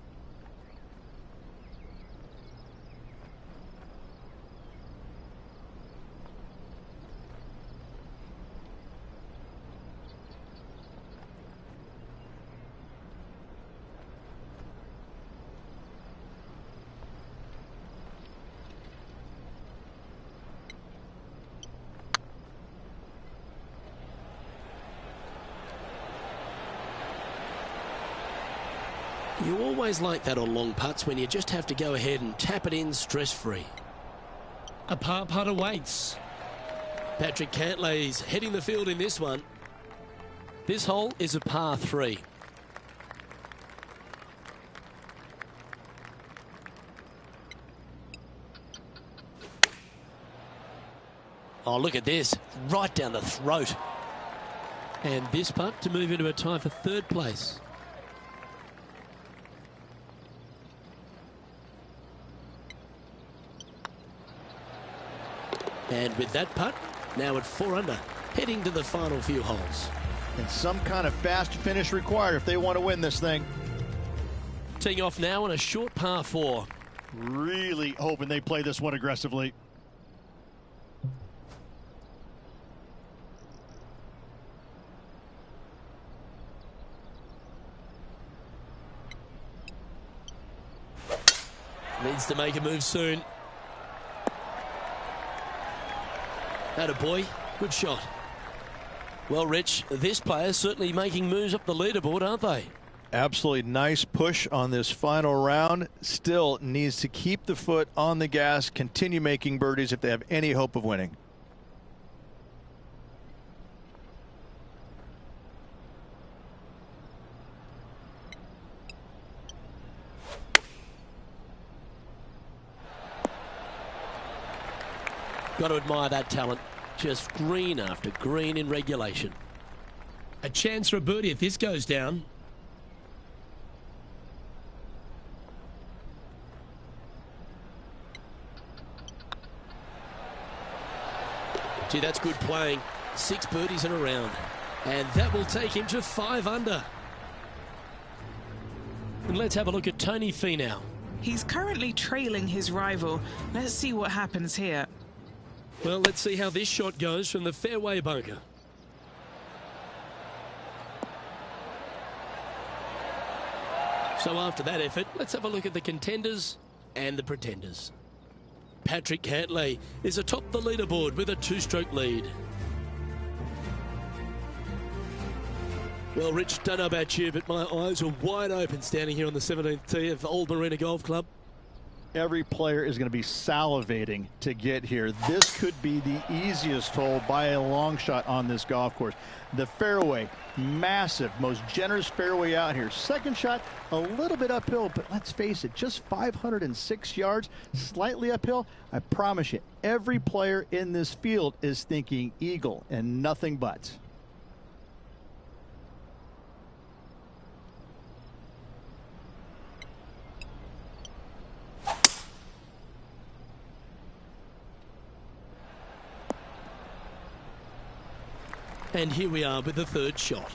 You always like that on long putts when you just have to go ahead and tap it in stress-free. A par putt awaits. Patrick Cantlay's heading the field in this one. This hole is a par 3. Oh, look at this. Right down the throat. And this putt to move into a tie for 3rd place. And with that putt, now at 4 under, heading to the final few holes. And some kind of fast finish required if they want to win this thing. Teeing off now on a short par 4. Really hoping they play this one aggressively. Needs to make a move soon. Atta boy, good shot. Well, Rich, this player's certainly making moves up the leaderboard, aren't they? Absolutely nice push on this final round. Still needs to keep the foot on the gas, continue making birdies if they have any hope of winning. Got to admire that talent. Just green after green in regulation. A chance for a birdie if this goes down. Gee, that's good playing. 6 birdies in a round. And that will take him to 5 under. And let's have a look at Tony Finau. He's currently trailing his rival. Let's see what happens here. Well, let's see how this shot goes from the fairway bunker. So after that effort, let's have a look at the contenders and the pretenders. Patrick Cantlay is atop the leaderboard with a 2-stroke lead. Well, Rich, don't know about you, but my eyes are wide open standing here on the 17th tee of Old Marina Golf Club. Every player is going to be salivating to get here. This could be the easiest hole by a long shot on this golf course. The fairway, massive, most generous fairway out here. Second shot, a little bit uphill, but let's face it, just 506 yards, slightly uphill. I promise you, every player in this field is thinking eagle and nothing but. And here we are with the 3rd shot.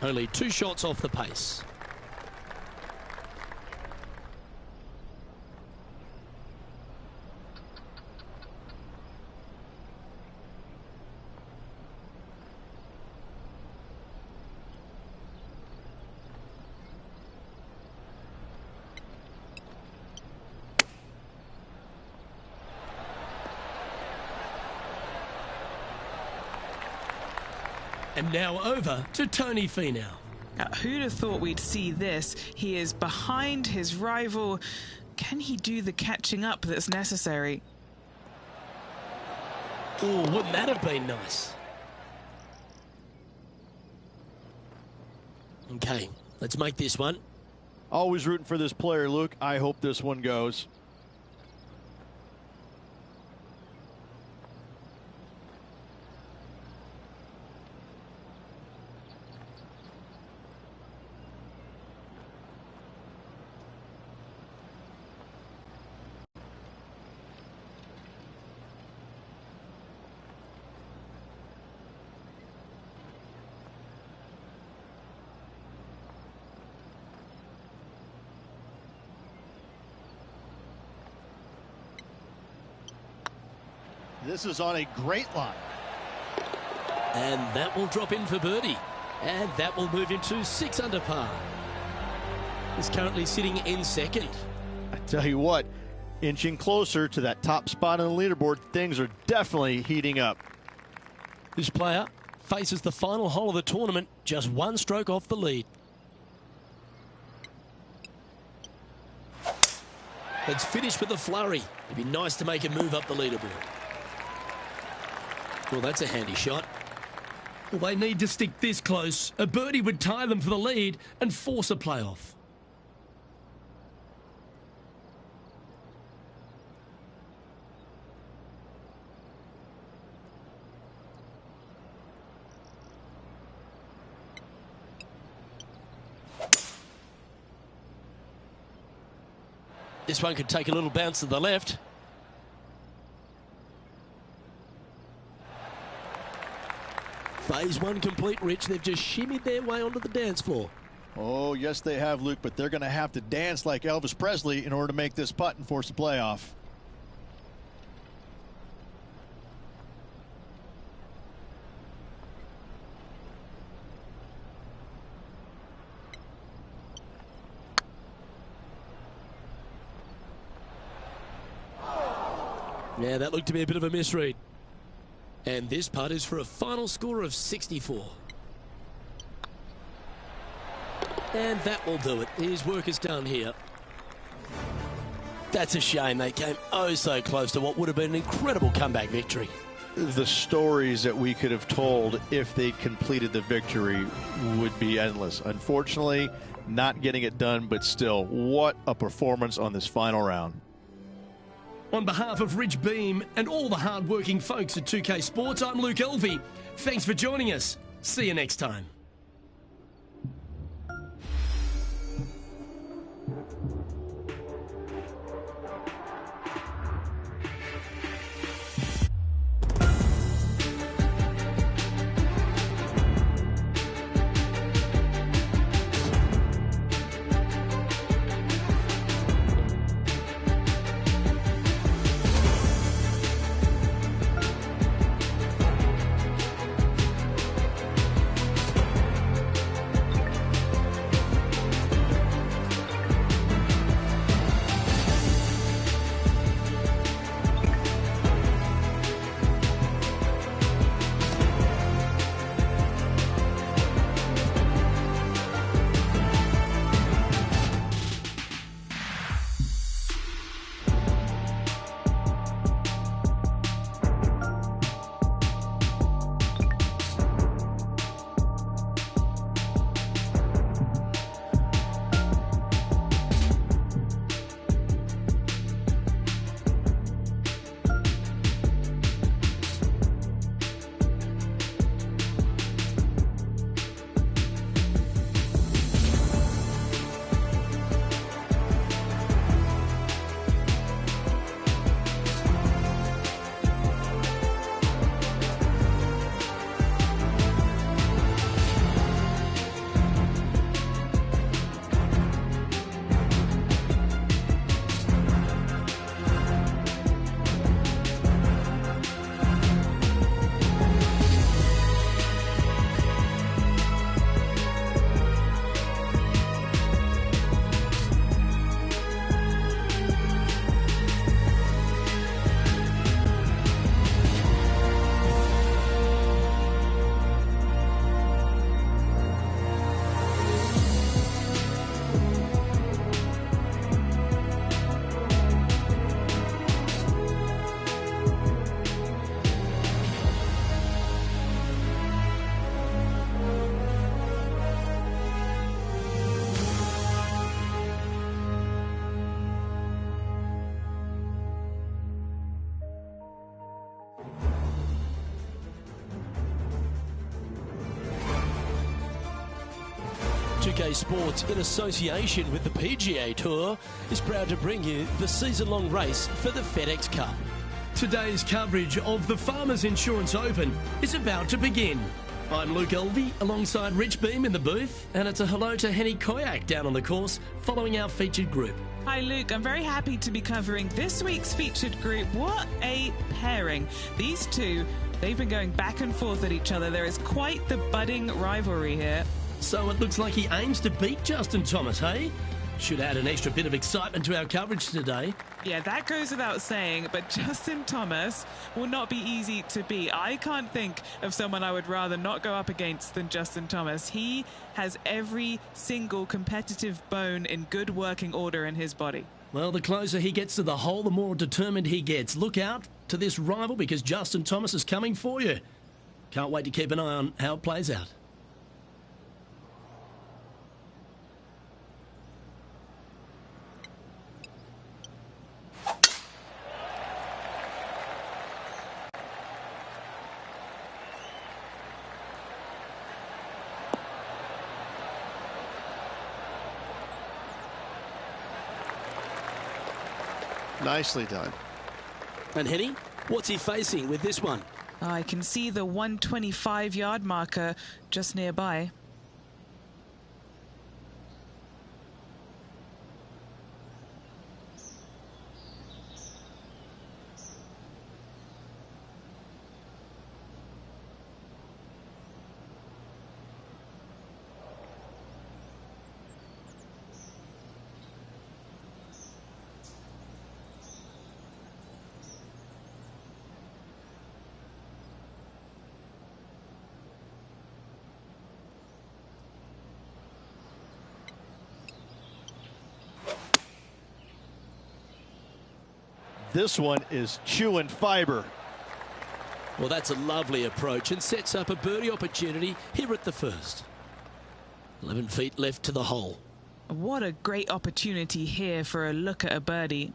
Only 2 shots off the pace. And now over to Tony Finau. Now, who'd have thought we'd see this? He is behind his rival. Can he do the catching up that's necessary? Oh, wouldn't that have been nice? Okay, let's make this one. Always rooting for this player, Luke. I hope this one goes. This is on a great line. And that will drop in for birdie. And that will move him to 6 under par. He's currently sitting in 2nd. I tell you what, inching closer to that top spot on the leaderboard, things are definitely heating up. This player faces the final hole of the tournament, just 1 stroke off the lead. Let's finish with a flurry. It'd be nice to make a move up the leaderboard. Well, that's a handy shot. Well, they need to stick this close. A birdie would tie them for the lead and force a playoff. This one could take a little bounce to the left. Phase one complete, Rich. They've just shimmied their way onto the dance floor. Oh, yes, they have, Luke, but they're going to have to dance like Elvis Presley in order to make this putt and force a playoff. Yeah, that looked to be a bit of a misread. And this putt is for a final score of 64. And that will do it. His work is done here. That's a shame. They came oh so close to what would have been an incredible comeback victory. The stories that we could have told if they completed the victory would be endless. Unfortunately, not getting it done, but still, what a performance on this final round. On behalf of Rich Beam and all the hard-working folks at 2K Sports, I'm Luke Elvey. Thanks for joining us. See you next time. GoofTroop1988283's Sports, in association with the PGA Tour, is proud to bring you the season-long race for the FedEx Cup. Today's coverage of the Farmers Insurance Open is about to begin. I'm Luke Elvey, alongside Rich Beam in the booth, and it's a hello to Henny Koyak down on the course, following our featured group. Hi Luke, I'm very happy to be covering this week's featured group. What a pairing. These two, they've been going back and forth at each other. There is quite the budding rivalry here. So it looks like he aims to beat Justin Thomas, hey? Should add an extra bit of excitement to our coverage today. Yeah, that goes without saying, but Justin Thomas will not be easy to beat. I can't think of someone I would rather not go up against than Justin Thomas. He has every single competitive bone in good working order in his body. Well, the closer he gets to the hole, the more determined he gets. Look out to this rival because Justin Thomas is coming for you. Can't wait to keep an eye on how it plays out. Nicely done. And Henny, what's he facing with this one? I can see the 125-yard marker just nearby. This one is chewing fiber. Well, that's a lovely approach and sets up a birdie opportunity here at the first. 11 feet left to the hole. What a great opportunity here for a look at a birdie.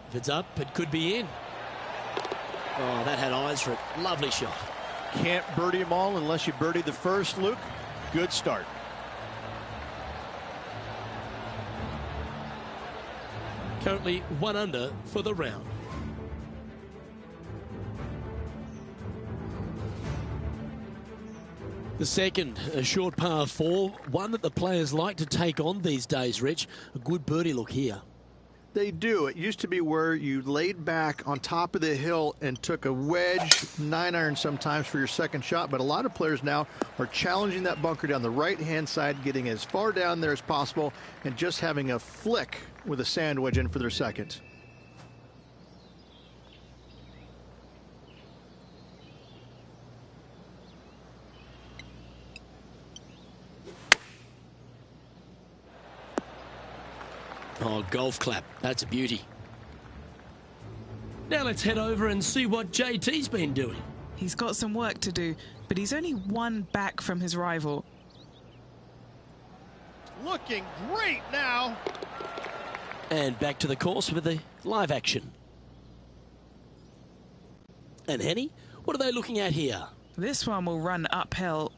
If it's up, it could be in. Oh, that had eyes for it. Lovely shot. Can't birdie them all unless you birdie the first, Luke. Good start. Currently 1 under for the round. The second, a short par 4, one that the players like to take on these days, Rich. A good birdie look here. They do. It used to be where you laid back on top of the hill and took a wedge, 9-iron sometimes for your second shot, but a lot of players now are challenging that bunker down the right-hand side, getting as far down there as possible, and just having a flick with a sand wedge in for their second. Oh, golf clap. That's a beauty. Now let's head over and see what JT's been doing. He's got some work to do, but he's only 1 back from his rival. Looking great now. And back to the course with the live action. And Henny, what are they looking at here? This one will run uphill.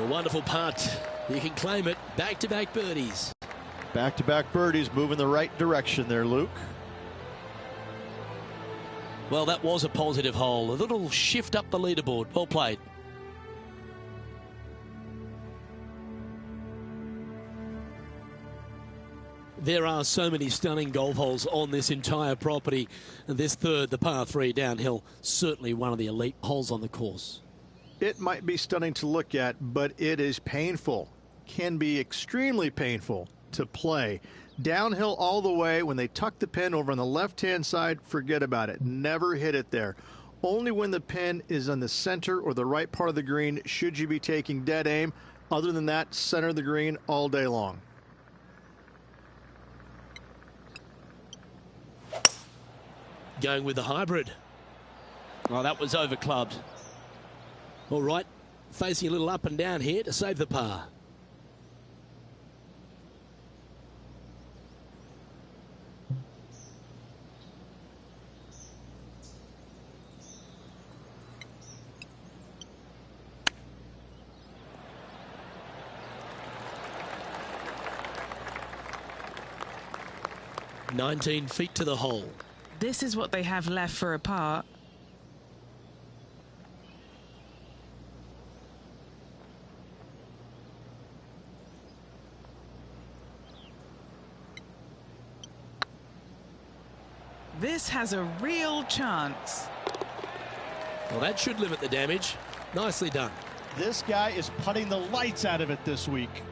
A wonderful putt. You can claim it. Back-to-back birdies. Back-to-back birdies, moving the right direction there, Luke. Well, that was a positive hole. A little shift up the leaderboard. Well played. There are so many stunning golf holes on this entire property. And this third, the par 3 downhill, certainly one of the elite holes on the course. It might be stunning to look at, but it is painful. Can be extremely painful to play. Downhill all the way. When they tuck the pin over on the left-hand side, forget about it. Never hit it there. Only when the pin is on the center or the right part of the green should you be taking dead aim. Other than that, center of the green all day long. Going with the hybrid. Oh, that was over clubbed. All right, facing a little up and down here to save the par. "19 feet to the hole." This is what they have left for a par. This has a real chance. Well, that should limit the damage. Nicely done. This guy is putting the lights out of it this week.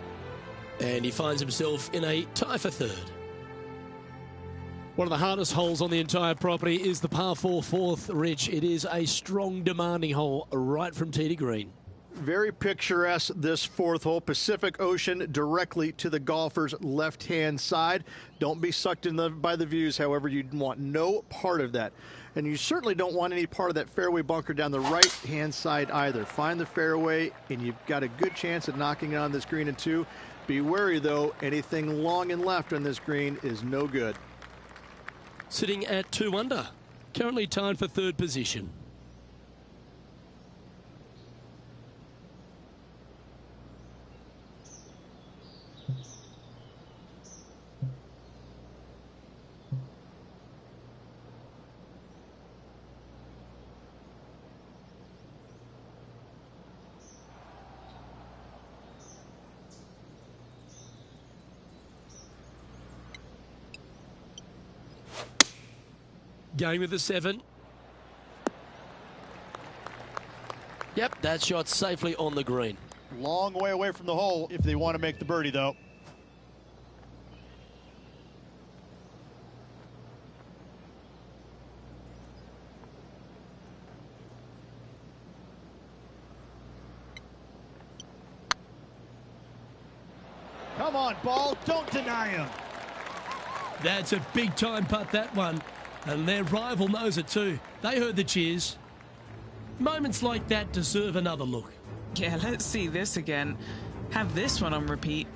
And he finds himself in a tie for third. One of the hardest holes on the entire property is the par 4 fourth, Rich. It is a strong, demanding hole right from tee to green. Very picturesque, this fourth hole. Pacific Ocean directly to the golfer's left-hand side. Don't be sucked in by the views, however. You want no part of that. And you certainly don't want any part of that fairway bunker down the right-hand side either. Find the fairway, and you've got a good chance at knocking it on this green in 2. Be wary, though. Anything long and left on this green is no good. Sitting at 2 under. Currently tied for third position. Going with the 7. Yep, that shot's safely on the green. Long way away from the hole if they want to make the birdie, though. Come on, ball. Don't deny him. That's a big time putt, that one. And their rival knows it too. They heard the cheers. Moments like that deserve another look. Yeah, let's see this again. Have this one on repeat.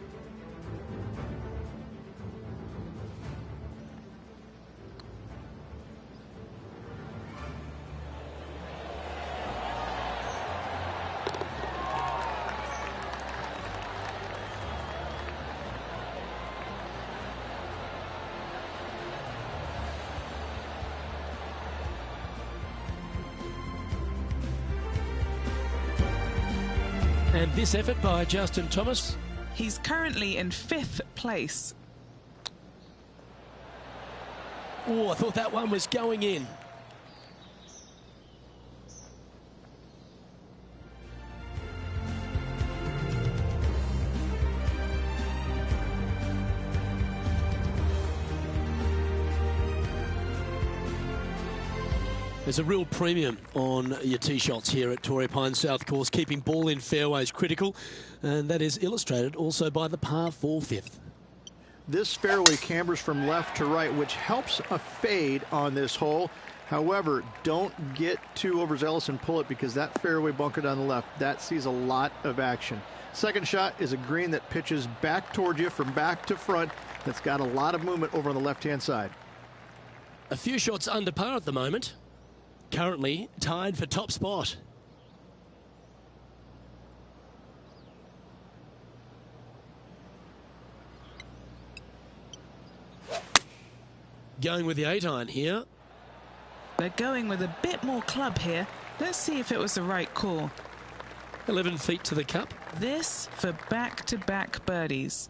And this effort by Justin Thomas. He's currently in 5th place. Oh, I thought that one was going in. There's a real premium on your tee shots here at Torrey Pines South Course, keeping ball in fairways critical, and that is illustrated also by the par 4 fifth. This fairway cambers from left to right, which helps a fade on this hole. However, don't get too overzealous and pull it, because that fairway bunker down the left, that sees a lot of action. Second shot is a green that pitches back towards you from back to front. That's got a lot of movement over on the left-hand side. A few shots under par at the moment. Currently tied for top spot. going with the 8-iron here. They're going with a bit more club here. Let's see if it was the right call. 11 feet to the cup. This for back-to-back birdies.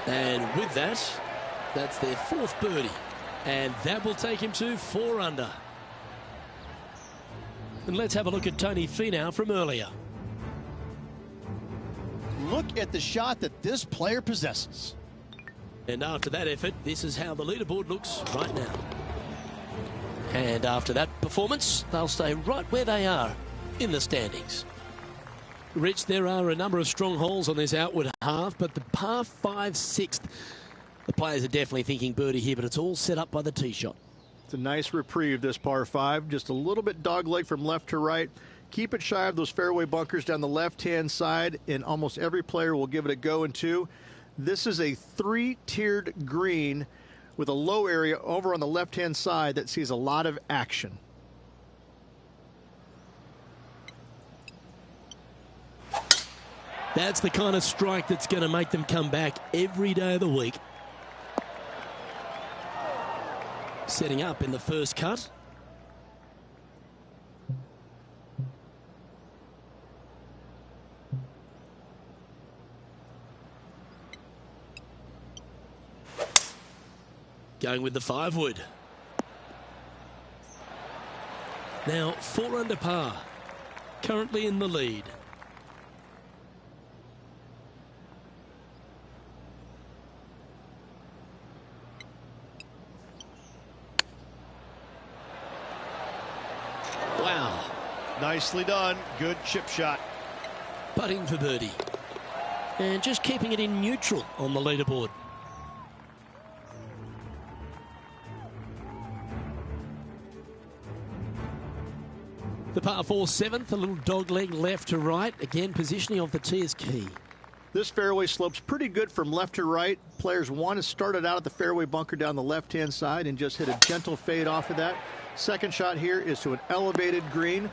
And with that, that's their 4th birdie. And that will take him to 4 under. And let's have a look at Tony Finau from earlier. Look at the shot that this player possesses. And after that effort, this is how the leaderboard looks right now. And after that performance, they'll stay right where they are in the standings. Rich, there are a number of strong holes on this outward half, but the par 5 6th, the players are definitely thinking birdie here, but it's all set up by the tee shot. It's a nice reprieve, this par 5. Just a little bit dogleg from left to right. Keep it shy of those fairway bunkers down the left-hand side, and almost every player will give it a go in 2. This is a 3-tiered green with a low area over on the left-hand side that sees a lot of action. That's the kind of strike that's going to make them come back every day of the week. Setting up in the first cut. Going with the 5-wood. Now 4 under par. Currently in the lead. Wow. Nicely done. Good chip shot. Putting for birdie. And just keeping it in neutral on the leaderboard. The par 4 7th, a little dog leg left to right. Again, positioning of the tee is key. This fairway slopes pretty good from left to right. Players want to start it out at the fairway bunker down the left-hand side and just hit a gentle fade off of that. Second shot here is to an elevated green.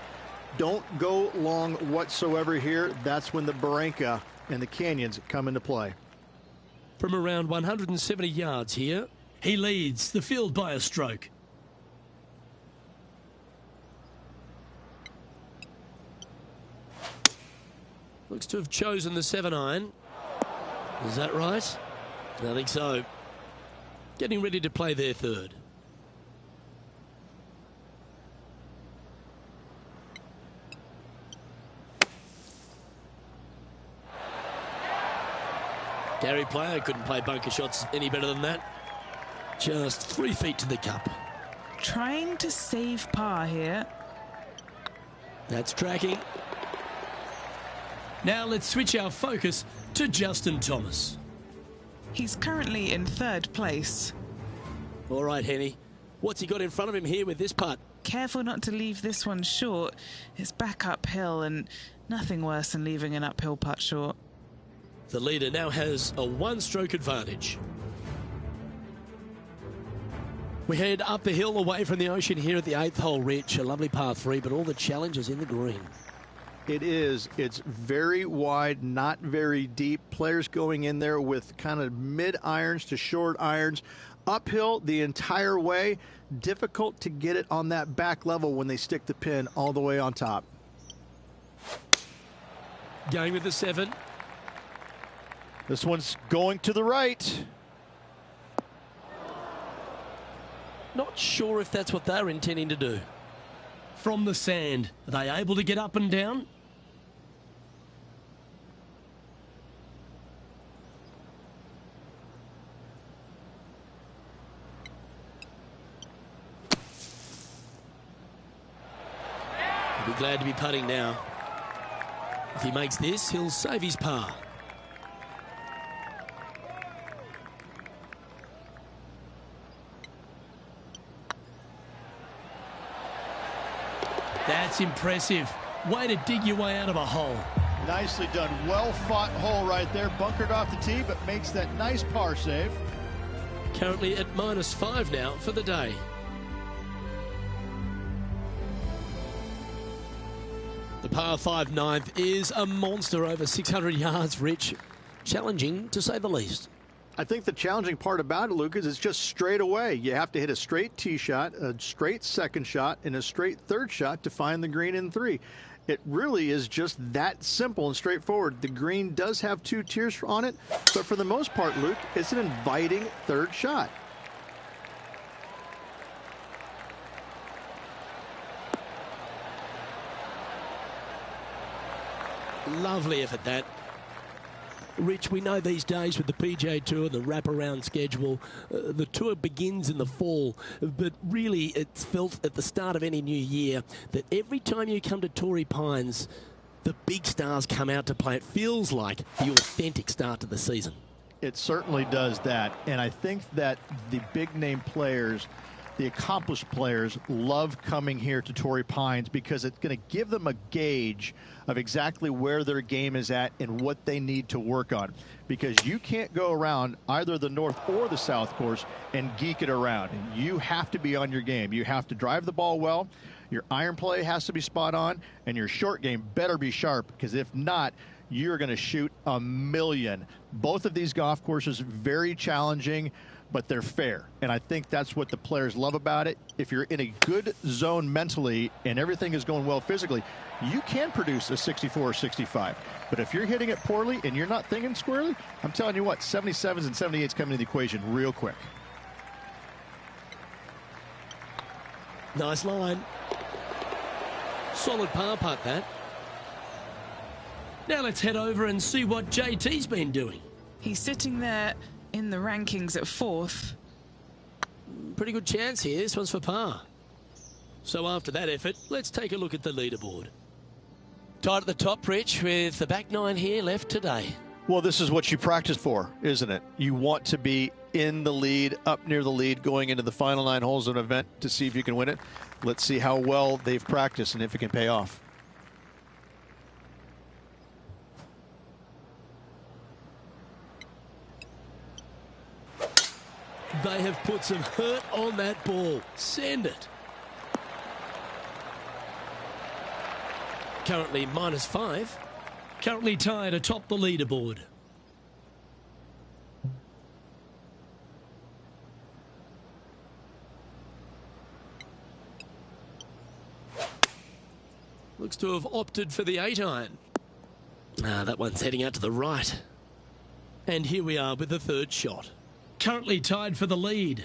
Don't go long whatsoever here. That's when the barranca and the canyons come into play. From around 170 yards here, he leads the field by a stroke. Looks to have chosen the 7-iron. Is that right? I think so. Getting ready to play their 3rd. Gary Player couldn't play bunker shots any better than that. Just 3 feet to the cup. Trying to save par here. That's tracking. Now let's switch our focus to Justin Thomas. He's currently in 3rd place. All right, Henny. What's he got in front of him here with this putt? Careful not to leave this one short. It's back uphill and nothing worse than leaving an uphill putt short. The leader now has a 1-stroke advantage. We head up the hill away from the ocean here at the 8th hole, Rich. A lovely par 3, but all the challenges in the green. It is. It's very wide, not very deep. Players going in there with kind of mid-irons to short irons. Uphill the entire way. Difficult to get it on that back level when they stick the pin all the way on top. Going with the 7. This one's going to the right. Not sure if that's what they're intending to do. From the sand, are they able to get up and down? He'll be glad to be putting now. If he makes this, he'll save his par. That's impressive. Way to dig your way out of a hole. Nicely done. Well fought hole right there. Bunkered off the tee, but makes that nice par save. Currently at -5 now for the day. The par 5 ninth is a monster over 600 yards, Rich. Challenging, to say the least. I think the challenging part about it, Luke, is it's just straight away. You have to hit a straight tee shot, a straight second shot, and a straight third shot to find the green in 3. It really is just that simple and straightforward. The green does have 2 tiers on it, but for the most part, Luke, it's an inviting third shot. Lovely effort, that. Rich, we know these days with the PGA Tour, the wraparound schedule, the tour begins in the fall, but really it's felt at the start of any new year that every time you come to Torrey Pines, the big stars come out to play. It feels like the authentic start to the season. It certainly does that, and I think that the big-name players, the accomplished players, love coming here to Torrey Pines because it's going to give them a gauge of exactly where their game is at and what they need to work on. Because you can't go around either the north or the south course and geek it around. You have to be on your game. You have to drive the ball well. Your iron play has to be spot on, and your short game better be sharp, because if not, you're going to shoot a million. Both of these golf courses very challenging, but they're fair, and I think that's what the players love about it. If you're in a good zone mentally and everything is going well physically, you can produce a 64 or 65. But if you're hitting it poorly and you're not thinking squarely, I'm telling you what, 77s and 78s come into the equation real quick. Nice line. Solid par putt, that. Now let's head over and see what JT's been doing. He's sitting there in the rankings at 4th. Pretty good chance here. This one's for par. So after that effort, let's take a look at the leaderboard. Tied at the top, Rich, with the back 9 here left today. Well, this is what you practice for, isn't it? You want to be in the lead, up near the lead, going into the final 9 holes of an event to see if you can win it. Let's see how well they've practiced and if it can pay off. They have put some hurt on that ball. Send it. Currently -5. Currently tied atop the leaderboard. Looks to have opted for the 8-iron. That one's heading out to the right. And here we are with the 3rd shot. Currently tied for the lead.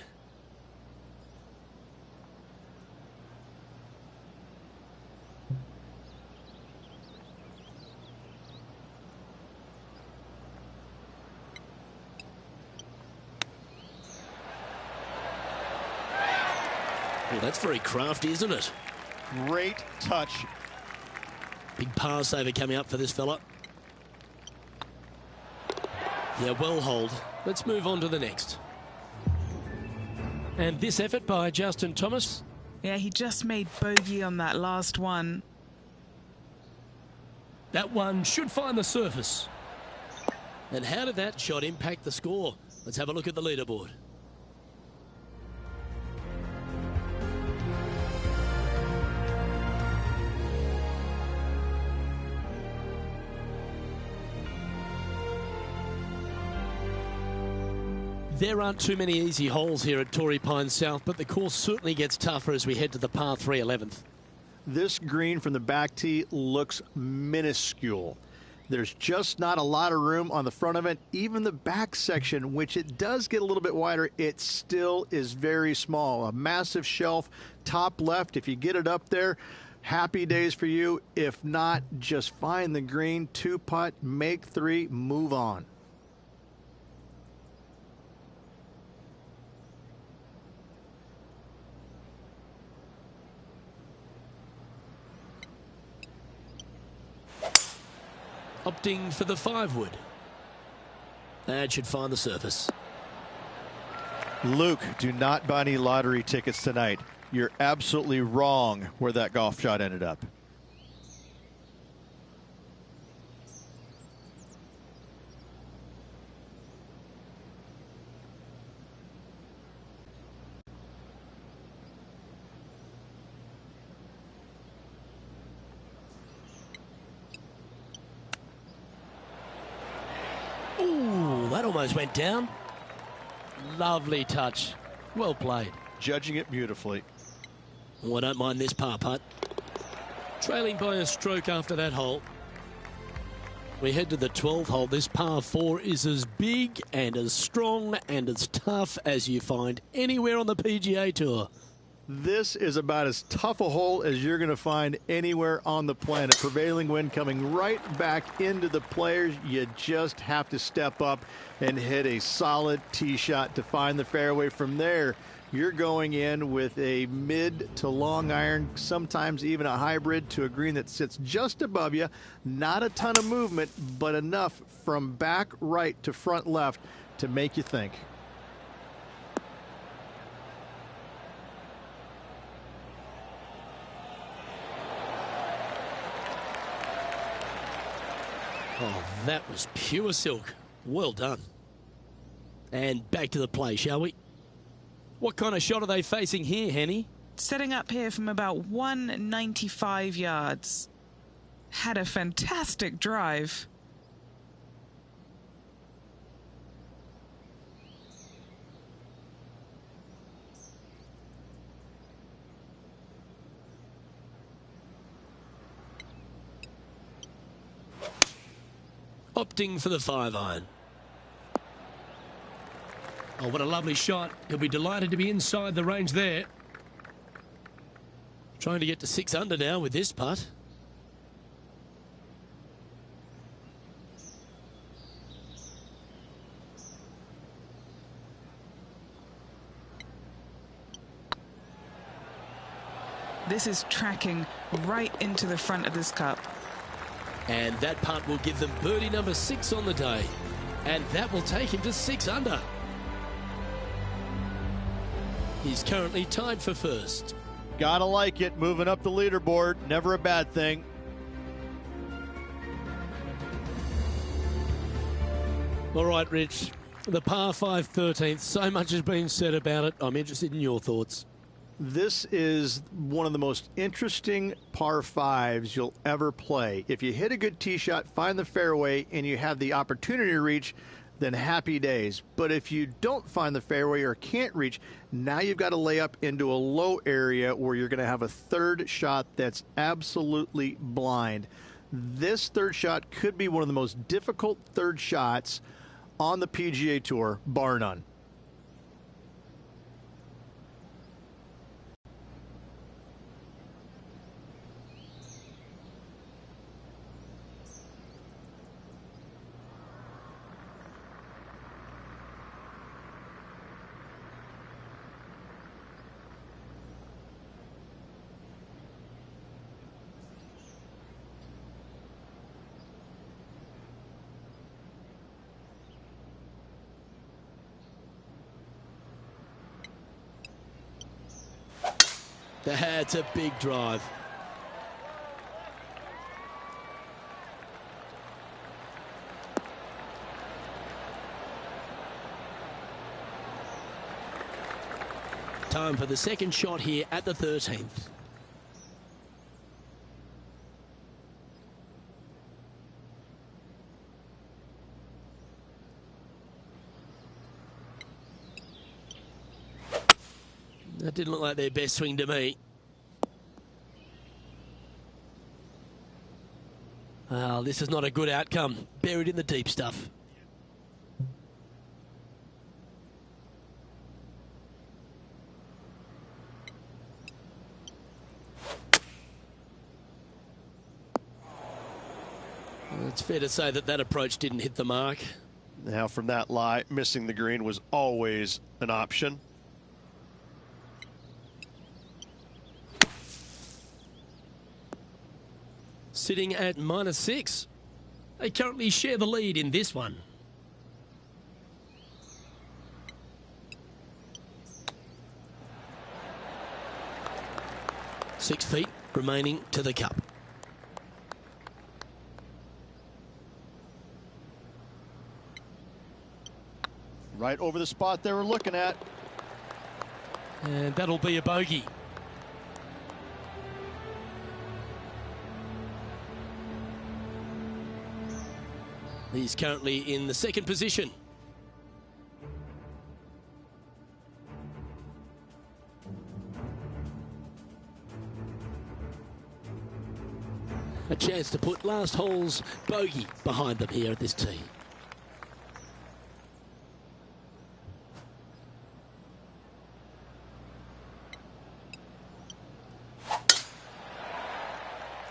Well, that's very crafty, isn't it? Great touch. Big par saver coming up for this fella. Yeah, well hold. Let's move on to the next. And this effort by Justin Thomas. Yeah, he just made bogey on that last one. That one should find the surface. And how did that shot impact the score? Let's have a look at the leaderboard. There aren't too many easy holes here at Torrey Pines South, but the course certainly gets tougher as we head to the par 3 11th. This green from the back tee looks minuscule. There's just not a lot of room on the front of it. Even the back section, which it does get a little bit wider, it still is very small. A massive shelf, top left. If you get it up there, happy days for you. If not, just find the green, 2-putt, make 3, move on. Opting for the 5-wood. That should find the surface. Luke, do not buy any lottery tickets tonight. You're absolutely wrong where that golf shot ended up. that almost went down. Lovely touch. Well played. Judging it beautifully. Oh, I don't mind this par putt. Trailing by a stroke after that hole. We head to the 12th hole. This par 4 is as big and as strong and as tough as you find anywhere on the PGA Tour. This is about as tough a hole as you're going to find anywhere on the planet. Prevailing wind coming right back into the players. You just have to step up and hit a solid tee shot to find the fairway. From there, you're going in with a mid to long iron, sometimes even a hybrid, to a green that sits just above you. Not a ton of movement, but enough from back right to front left to make you think. Oh, that was pure silk. Well done. And back to the play, shall we? What kind of shot are they facing here, Henny? Setting up here from about 195 yards. Had a fantastic drive. Opting for the 5-iron. Oh, what a lovely shot. He'll be delighted to be inside the range there. Trying to get to 6 under now with this putt. This is tracking right into the front of this cup. And that putt will give them birdie number 6 on the day. And that will take him to 6 under. He's currently tied for first. Gotta like it. Moving up the leaderboard. Never a bad thing. All right, Rich. The par 5 13th. So much has been said about it. I'm interested in your thoughts. This is one of the most interesting par 5s you'll ever play. If you hit a good tee shot, find the fairway, and you have the opportunity to reach, then happy days. But if you don't find the fairway or can't reach, now you've got to lay up into a low area where you're going to have a third shot that's absolutely blind. This third shot could be one of the most difficult third shots on the PGA Tour, bar none. That's a big drive. Time for the second shot here at the 13th. That didn't look like their best swing to me. Well, this is not a good outcome. Buried in the deep stuff. It's fair to say that that approach didn't hit the mark. Now from that lie, missing the green was always an option. Sitting at -6. They currently share the lead in this one. Six feet remaining to the cup. Right over the spot they were looking at. And that'll be a bogey. He's currently in the second position. A chance to put last hole's bogey behind them here at this tee.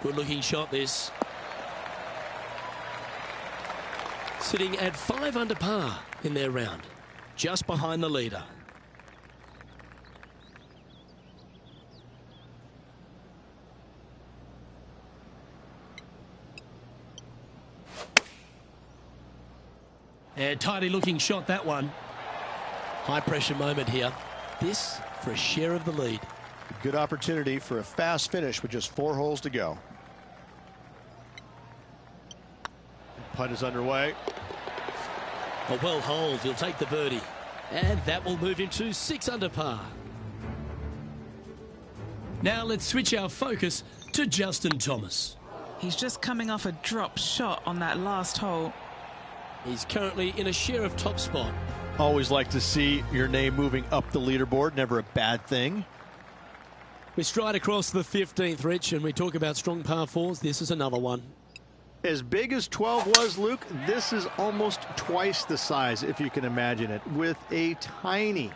Good looking shot this. Sitting at 5 under par in their round, just behind the leader. And tidy looking shot, that one. High pressure moment here. This for a share of the lead. Good opportunity for a fast finish with just 4 holes to go. Putt is underway. A well holed, he'll take the birdie. And that will move him to 6 under par. Now let's switch our focus to Justin Thomas. He's just coming off a drop shot on that last hole. He's currently in a share of top spot. Always like to see your name moving up the leaderboard. Never a bad thing. We stride across the 15th, Rich, and we talk about strong par 4s. This is another one. As big as 12 was, Luke, this is almost twice the size, if you can imagine it, with a tiny,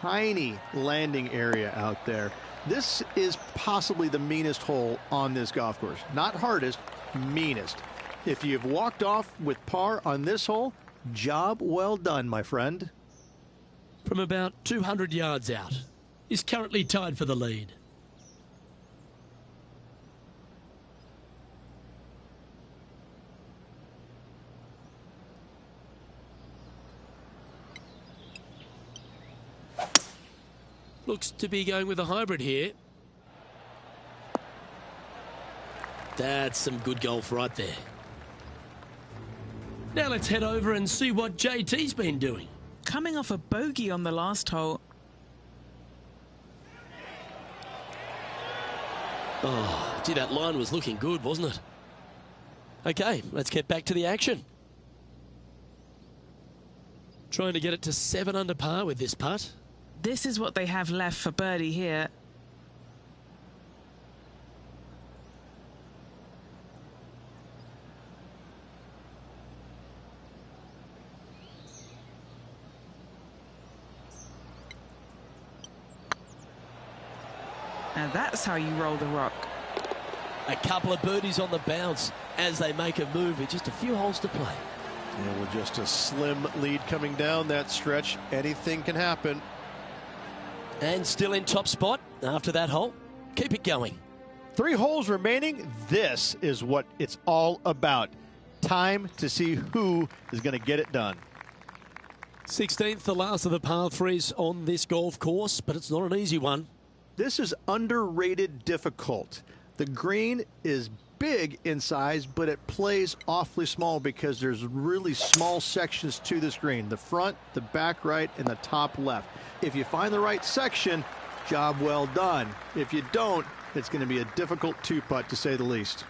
tiny landing area out there. This is possibly the meanest hole on this golf course. Not hardest, meanest. If you've walked off with par on this hole, job well done, my friend. From about 200 yards out, is currently tied for the lead. Looks to be going with a hybrid here. That's some good golf right there. Now let's head over and see what JT's been doing. Coming off a bogey on the last hole. Oh, gee, that line was looking good, wasn't it? Okay, let's get back to the action. Trying to get it to 7 under par with this putt. This is what they have left for birdie here. Now that's how you roll the rock. A couple of birdies on the bounce as they make a move with just a few holes to play. And with just a slim lead coming down that stretch, anything can happen. And still in top spot after that hole. Keep it going. 3 holes remaining. This is what it's all about. Time to see who is going to get it done. 16th, the last of the par 3s on this golf course, but it's not an easy one. This is underrated difficult. The green is big in size, but it plays awfully small because there's really small sections to this green. The front, the back right, and the top left. If you find the right section, job well done. If you don't, it's going to be a difficult 2-putt to say the least.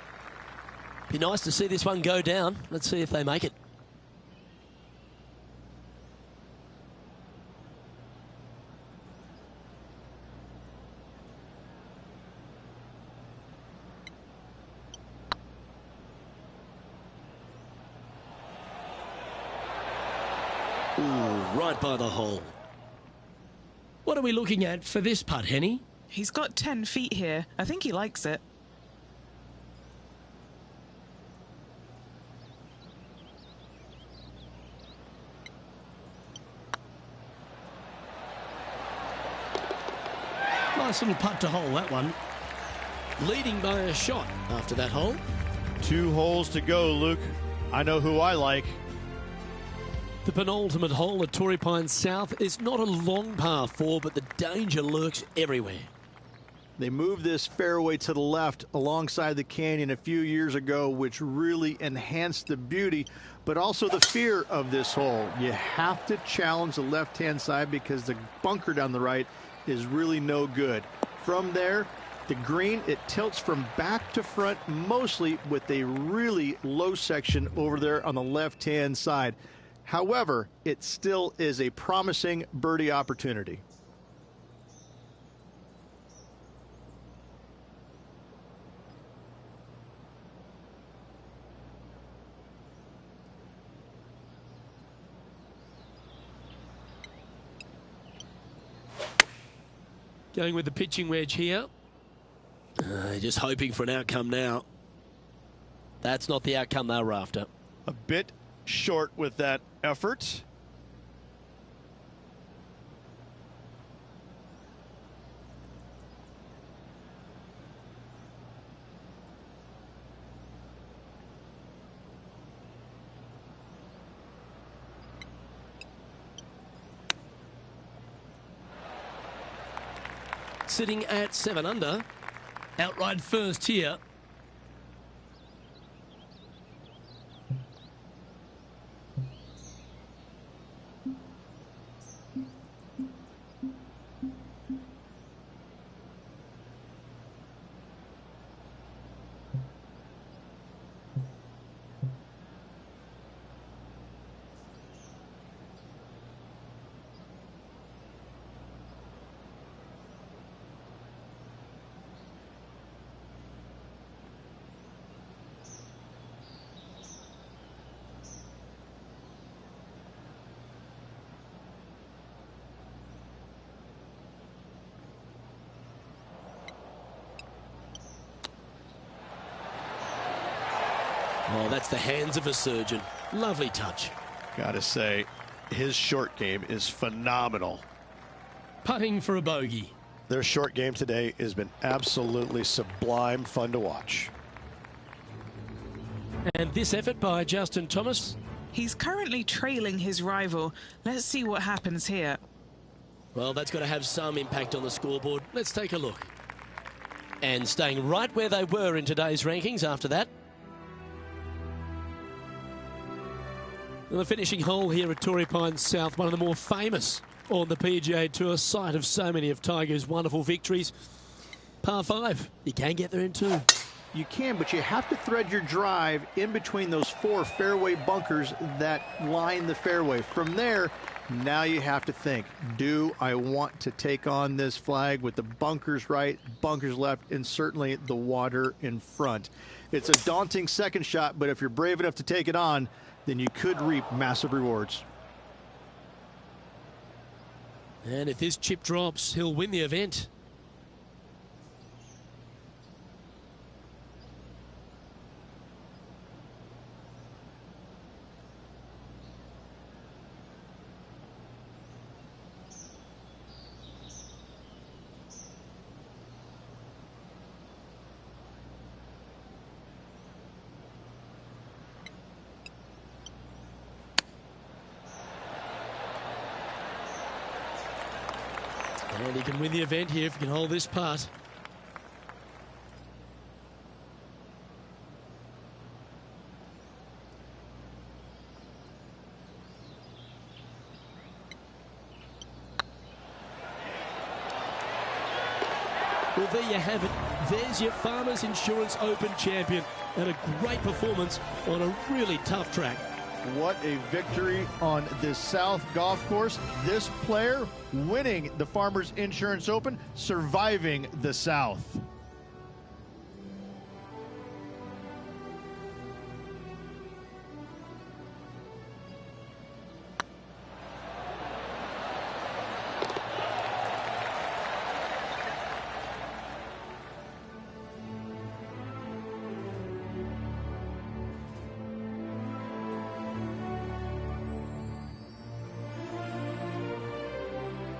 Be nice to see this one go down. Let's see if they make it. Ooh, right by the hole. What are we looking at for this putt, Henny? He's got 10 feet here. I think he likes it. Nice little putt to hole, that one. Leading by a shot after that hole. 2 holes to go, Luke. I know who I like. The penultimate hole at Torrey Pines South is not a long par 4, but the danger lurks everywhere. They moved this fairway to the left alongside the canyon a few years ago, which really enhanced the beauty, but also the fear of this hole. You have to challenge the left-hand side because the bunker down the right is really no good. From there, the green, it tilts from back to front, mostly with a really low section over there on the left-hand side. However, it still is a promising birdie opportunity. Going with the pitching wedge here. Just hoping for an outcome now. That's not the outcome they were after. A bit short with that effort. Sitting at 7 under. Outright first here. Oh, that's the hands of a surgeon. Lovely touch. Gotta say, his short game is phenomenal. Putting for a bogey. Their short game today has been absolutely sublime fun to watch. And this effort by Justin Thomas. He's currently trailing his rival. Let's see what happens here. Well, that's got to have some impact on the scoreboard. Let's take a look. And staying right where they were in today's rankings after that. And the finishing hole here at Torrey Pines South, one of the more famous on the PGA Tour, site of so many of Tiger's wonderful victories. Par 5. You can get there in 2. You can, but you have to thread your drive in between those 4 fairway bunkers that line the fairway. From there, now you have to think, do I want to take on this flag with the bunkers right, bunkers left, and certainly the water in front? It's a daunting second shot, but if you're brave enough to take it on, then you could reap massive rewards. And if this chip drops, he'll win the event. And he can win the event here if he can hold this putt. Well, there you have it. There's your Farmers Insurance Open champion, and a great performance on a really tough track. What a victory on this South golf course. This player winning the Farmers Insurance Open, surviving the South.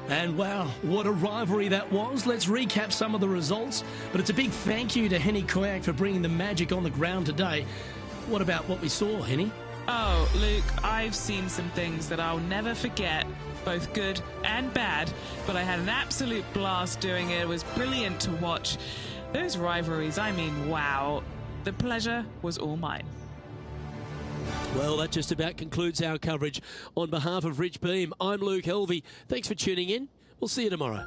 And wow, what a rivalry that was. Let's recap some of the results. But it's a big thank you to Henny Koyak for bringing the magic on the ground today. What about what we saw, Henny? Oh, Luke, I've seen some things that I'll never forget, both good and bad, but I had an absolute blast doing it. It was brilliant to watch. Those rivalries, I mean, wow. The pleasure was all mine. Well, that just about concludes our coverage. On behalf of Rich Beam, I'm Luke Helvey. Thanks for tuning in. We'll see you tomorrow.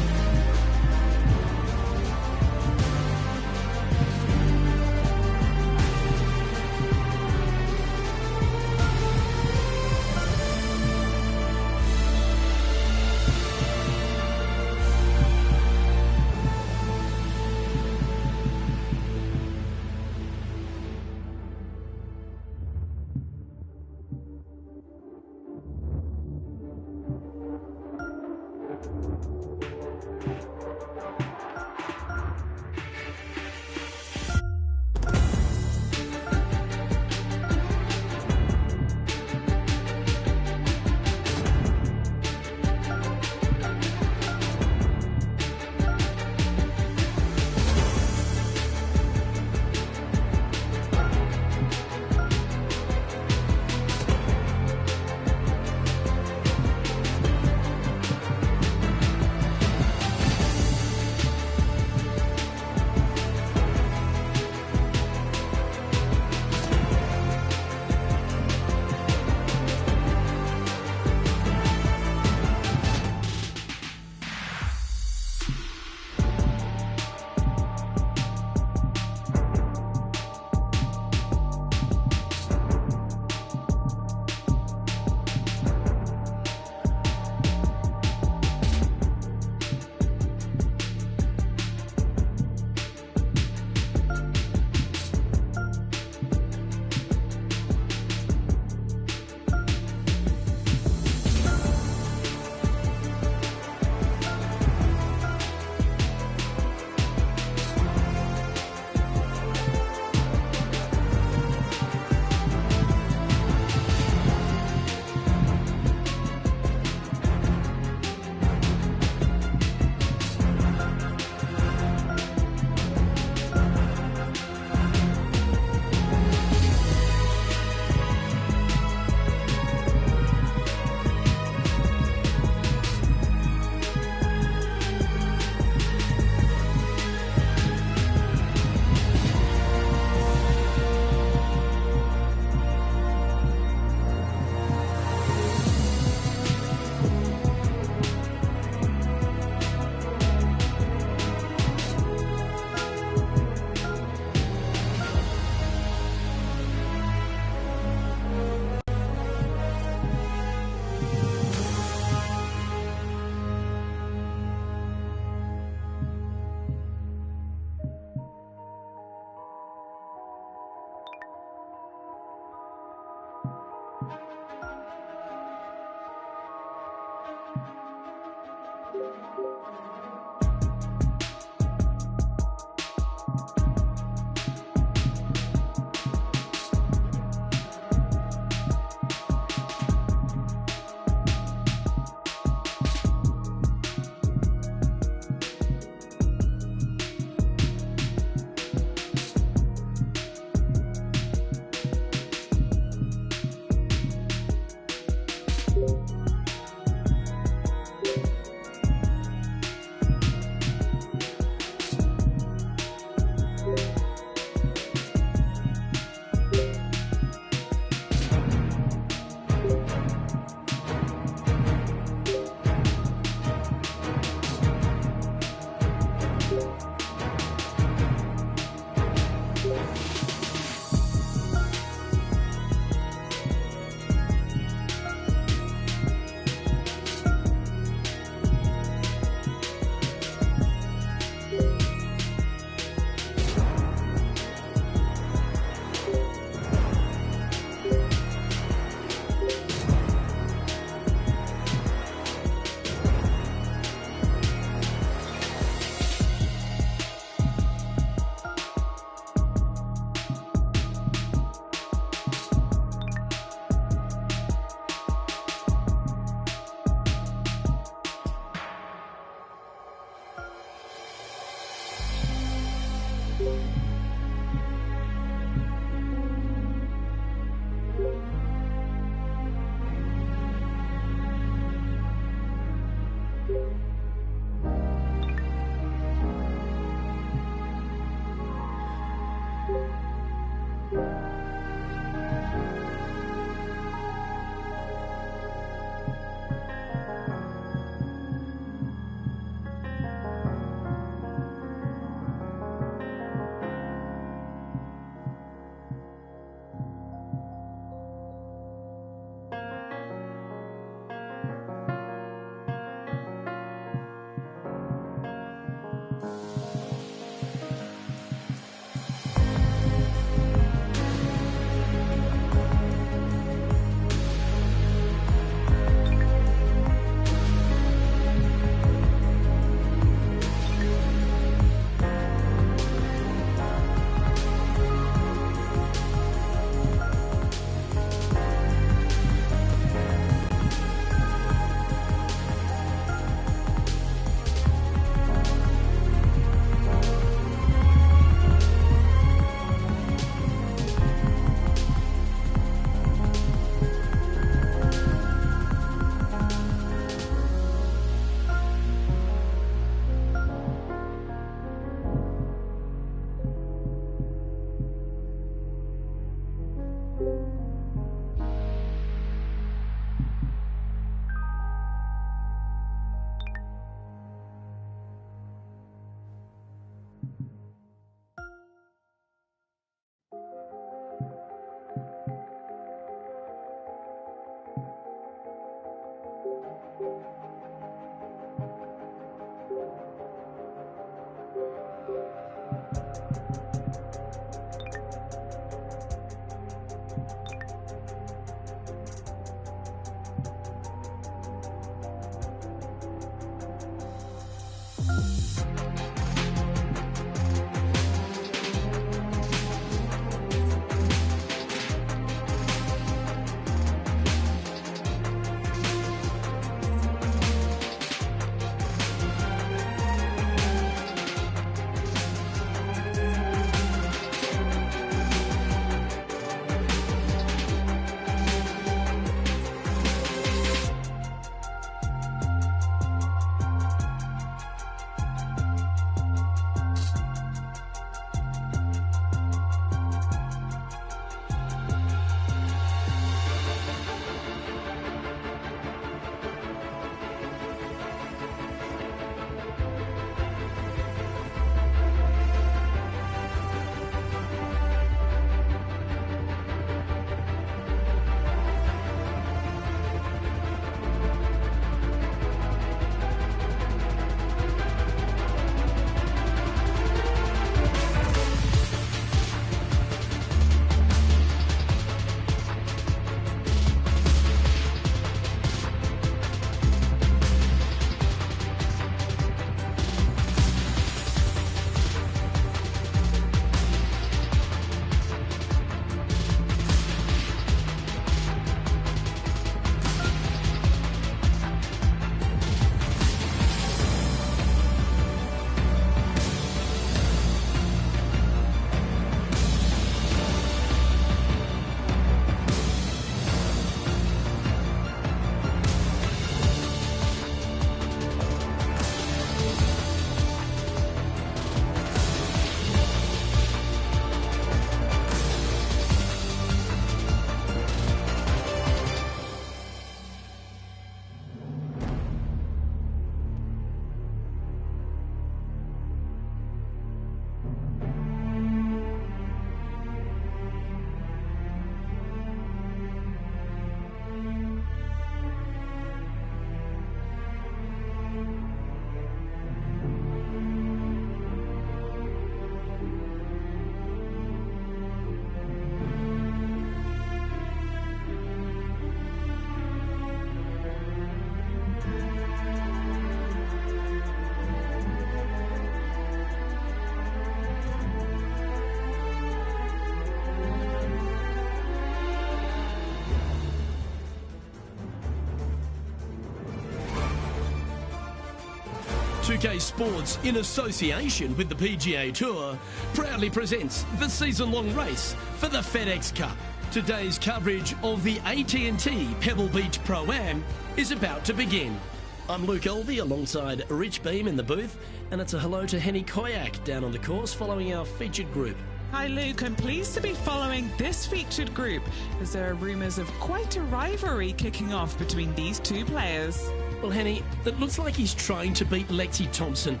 2K Sports, in association with the PGA Tour, proudly presents the season-long race for the FedEx Cup. Today's coverage of the AT&T Pebble Beach Pro-Am is about to begin. I'm Luke Elvey alongside Rich Beam in the booth, and it's a hello to Henny Koyak down on the course following our featured group. Hi Luke, I'm pleased to be following this featured group as there are rumours of quite a rivalry kicking off between these two players. Well, Henny, it looks like he's trying to beat Lexi Thompson.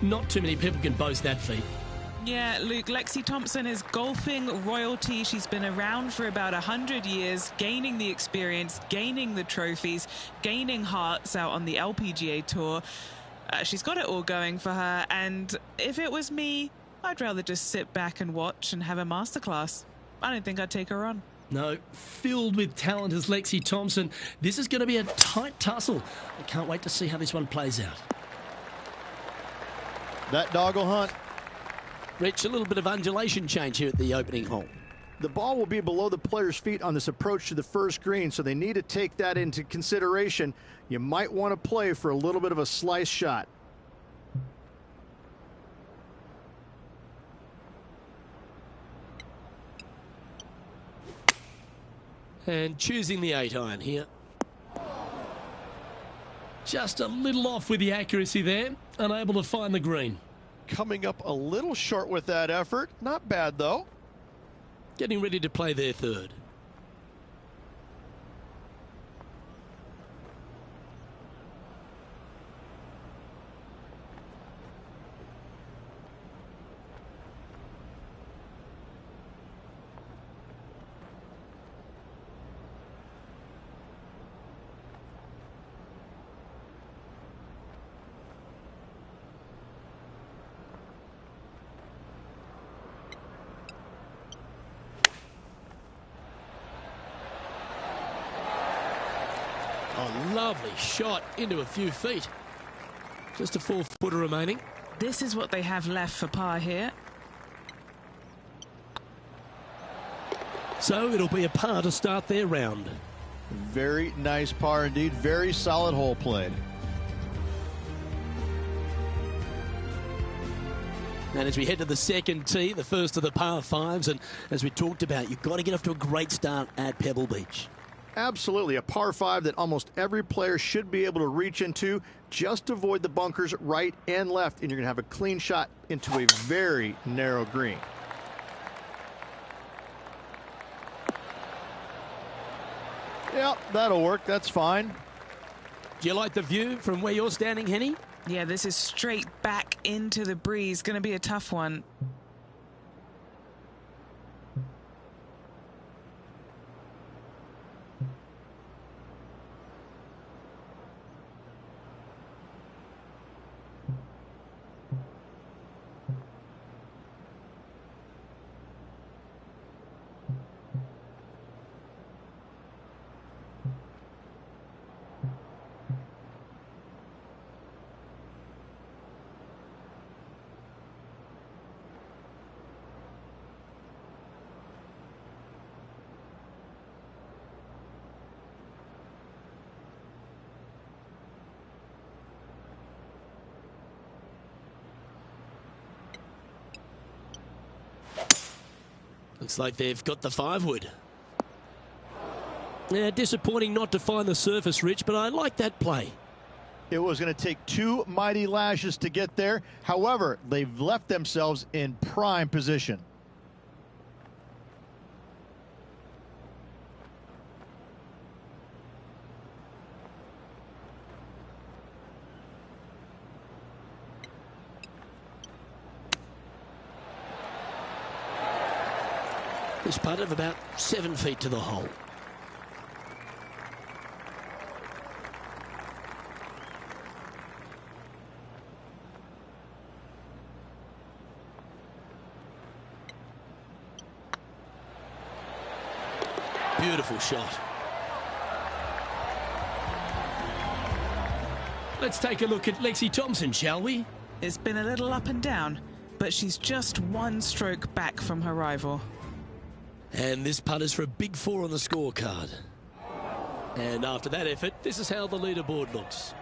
Not too many people can boast that feat. Yeah, Luke, Lexi Thompson is golfing royalty. She's been around for about 100 years, gaining the experience, gaining the trophies, gaining hearts out on the LPGA Tour. She's got it all going for her, and if it was me, I'd rather just sit back and watch and have a masterclass. I don't think I'd take her on. No, filled with talent as Lexi Thompson. This is going to be a tight tussle. I can't wait to see how this one plays out. That dog will hunt. Rich, a little bit of undulation change here at the opening hole. The ball will be below the player's feet on this approach to the first green, so they need to take that into consideration. You might want to play for a little bit of a slice shot. And choosing the 8-iron here. Just a little off with the accuracy there. Unable to find the green. Coming up a little short with that effort. Not bad, though. Getting ready to play their third. A lovely shot into a few feet. Just a 4-footer remaining. This is what they have left for par here. So it'll be a par to start their round. Very nice par indeed. Very solid hole played. And as we head to the second tee, the first of the par fives, and as we talked about, you've got to get off to a great start at Pebble Beach. Absolutely, a par 5 that almost every player should be able to reach into. Just avoid the bunkers right and left, and you're going to have a clean shot into a very narrow green. Yep, that'll work. That's fine. Do you like the view from where you're standing, Henny? Yeah, this is straight back into the breeze. Going to be a tough one. Looks like they've got the 5-wood. Yeah, disappointing not to find the surface, Rich, but I like that play. It was going to take 2 mighty lashes to get there. However, they've left themselves in prime position. This putt of about 7 feet to the hole. Beautiful shot. Let's take a look at Lexi Thompson, shall we? It's been a little up and down, but she's just 1 stroke back from her rival. And this putt is for a big 4 on the scorecard. And after that effort, this is how the leaderboard looks.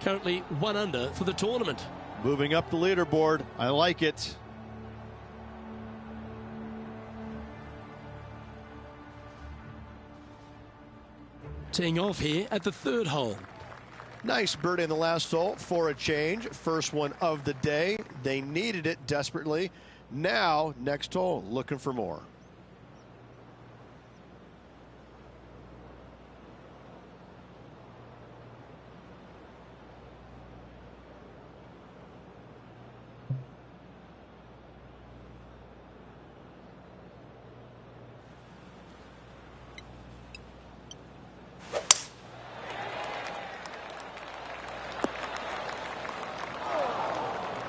Currently 1 under for the tournament. Moving up the leaderboard. I like it. Teeing off here at the 3rd hole. Nice birdie in the last hole for a change. First one of the day. They needed it desperately. Now, next hole, looking for more.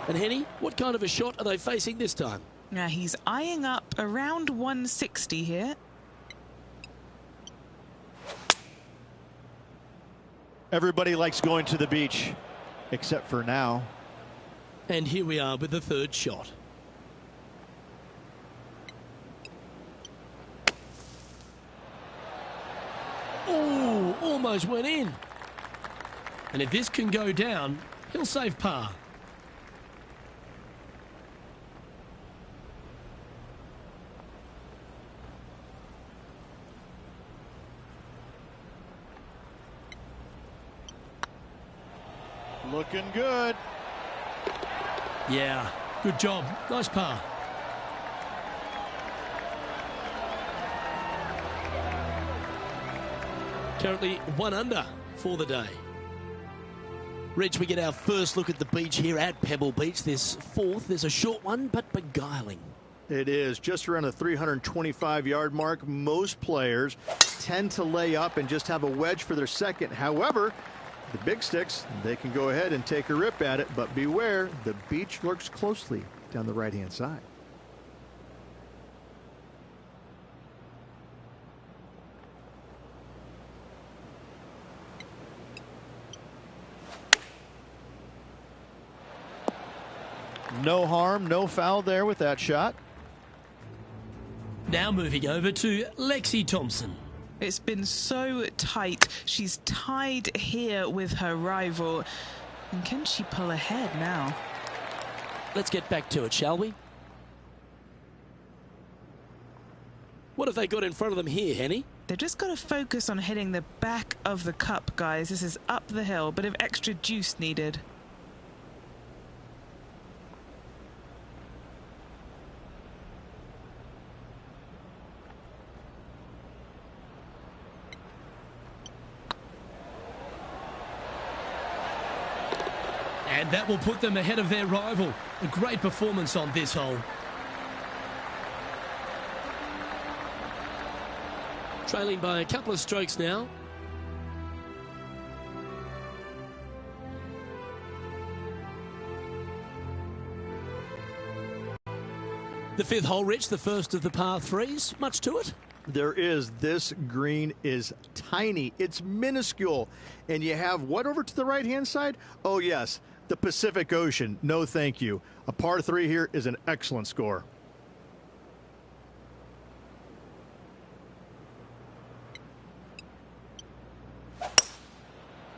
And Henny, what kind of a shot are they facing this time? Now he's eyeing up around 160 here. Everybody likes going to the beach, except for now. And here we are with the third shot. Oh, almost went in. And if this can go down, he'll save par. Looking good. Yeah, good job. Nice par. Currently 1 under for the day. Reg, we get our first look at the beach here at Pebble Beach. This fourth is a short one, but beguiling. It is just around the 325-yard mark. Most players tend to lay up and just have a wedge for their second. However, the big sticks, they can go ahead and take a rip at it, but beware, the beach lurks closely down the right-hand side. No harm, no foul there with that shot. Now moving over to Lexi Thompson. It's been so tight. She's tied here with her rival. And can she pull ahead now? Let's get back to it, shall we? What have they got in front of them here, Henny? They've just got to focus on hitting the back of the cup, guys. This is up the hill, bit of extra juice needed. And that will put them ahead of their rival. A great performance on this hole. Trailing by a couple of strokes now. The fifth hole, Rich, the first of the par threes. Much to it? There is. This green is tiny. It's minuscule. And you have what over to the right-hand side? Oh, yes, the Pacific Ocean. No, thank you. A par 3 here is an excellent score.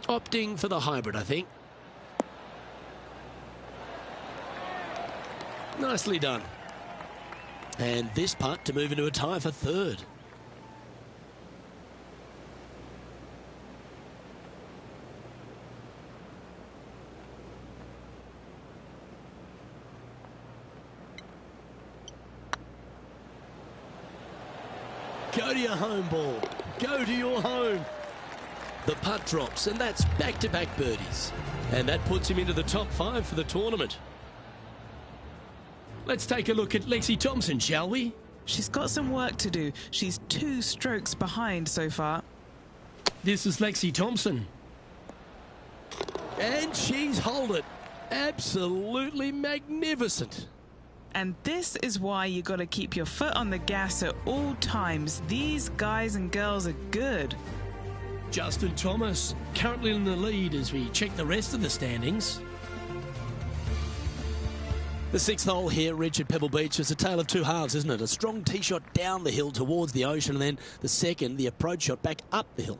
Opting for the hybrid, I think. Nicely done. And this putt to move into a tie for third. Go to your home, ball. Go to your home. The putt drops, and that's back-to-back birdies. And that puts him into the top 5 for the tournament. Let's take a look at Lexi Thompson, shall we? She's got some work to do. She's 2 strokes behind so far. This is Lexi Thompson. And she's holed it. Absolutely magnificent. And this is why you got to keep your foot on the gas at all times. These guys and girls are good. Justin Thomas currently in the lead as we check the rest of the standings. The sixth hole here, Rich, at Pebble Beach, is a tale of two halves, isn't it? A strong tee shot down the hill towards the ocean, and then the second, the approach shot back up the hill.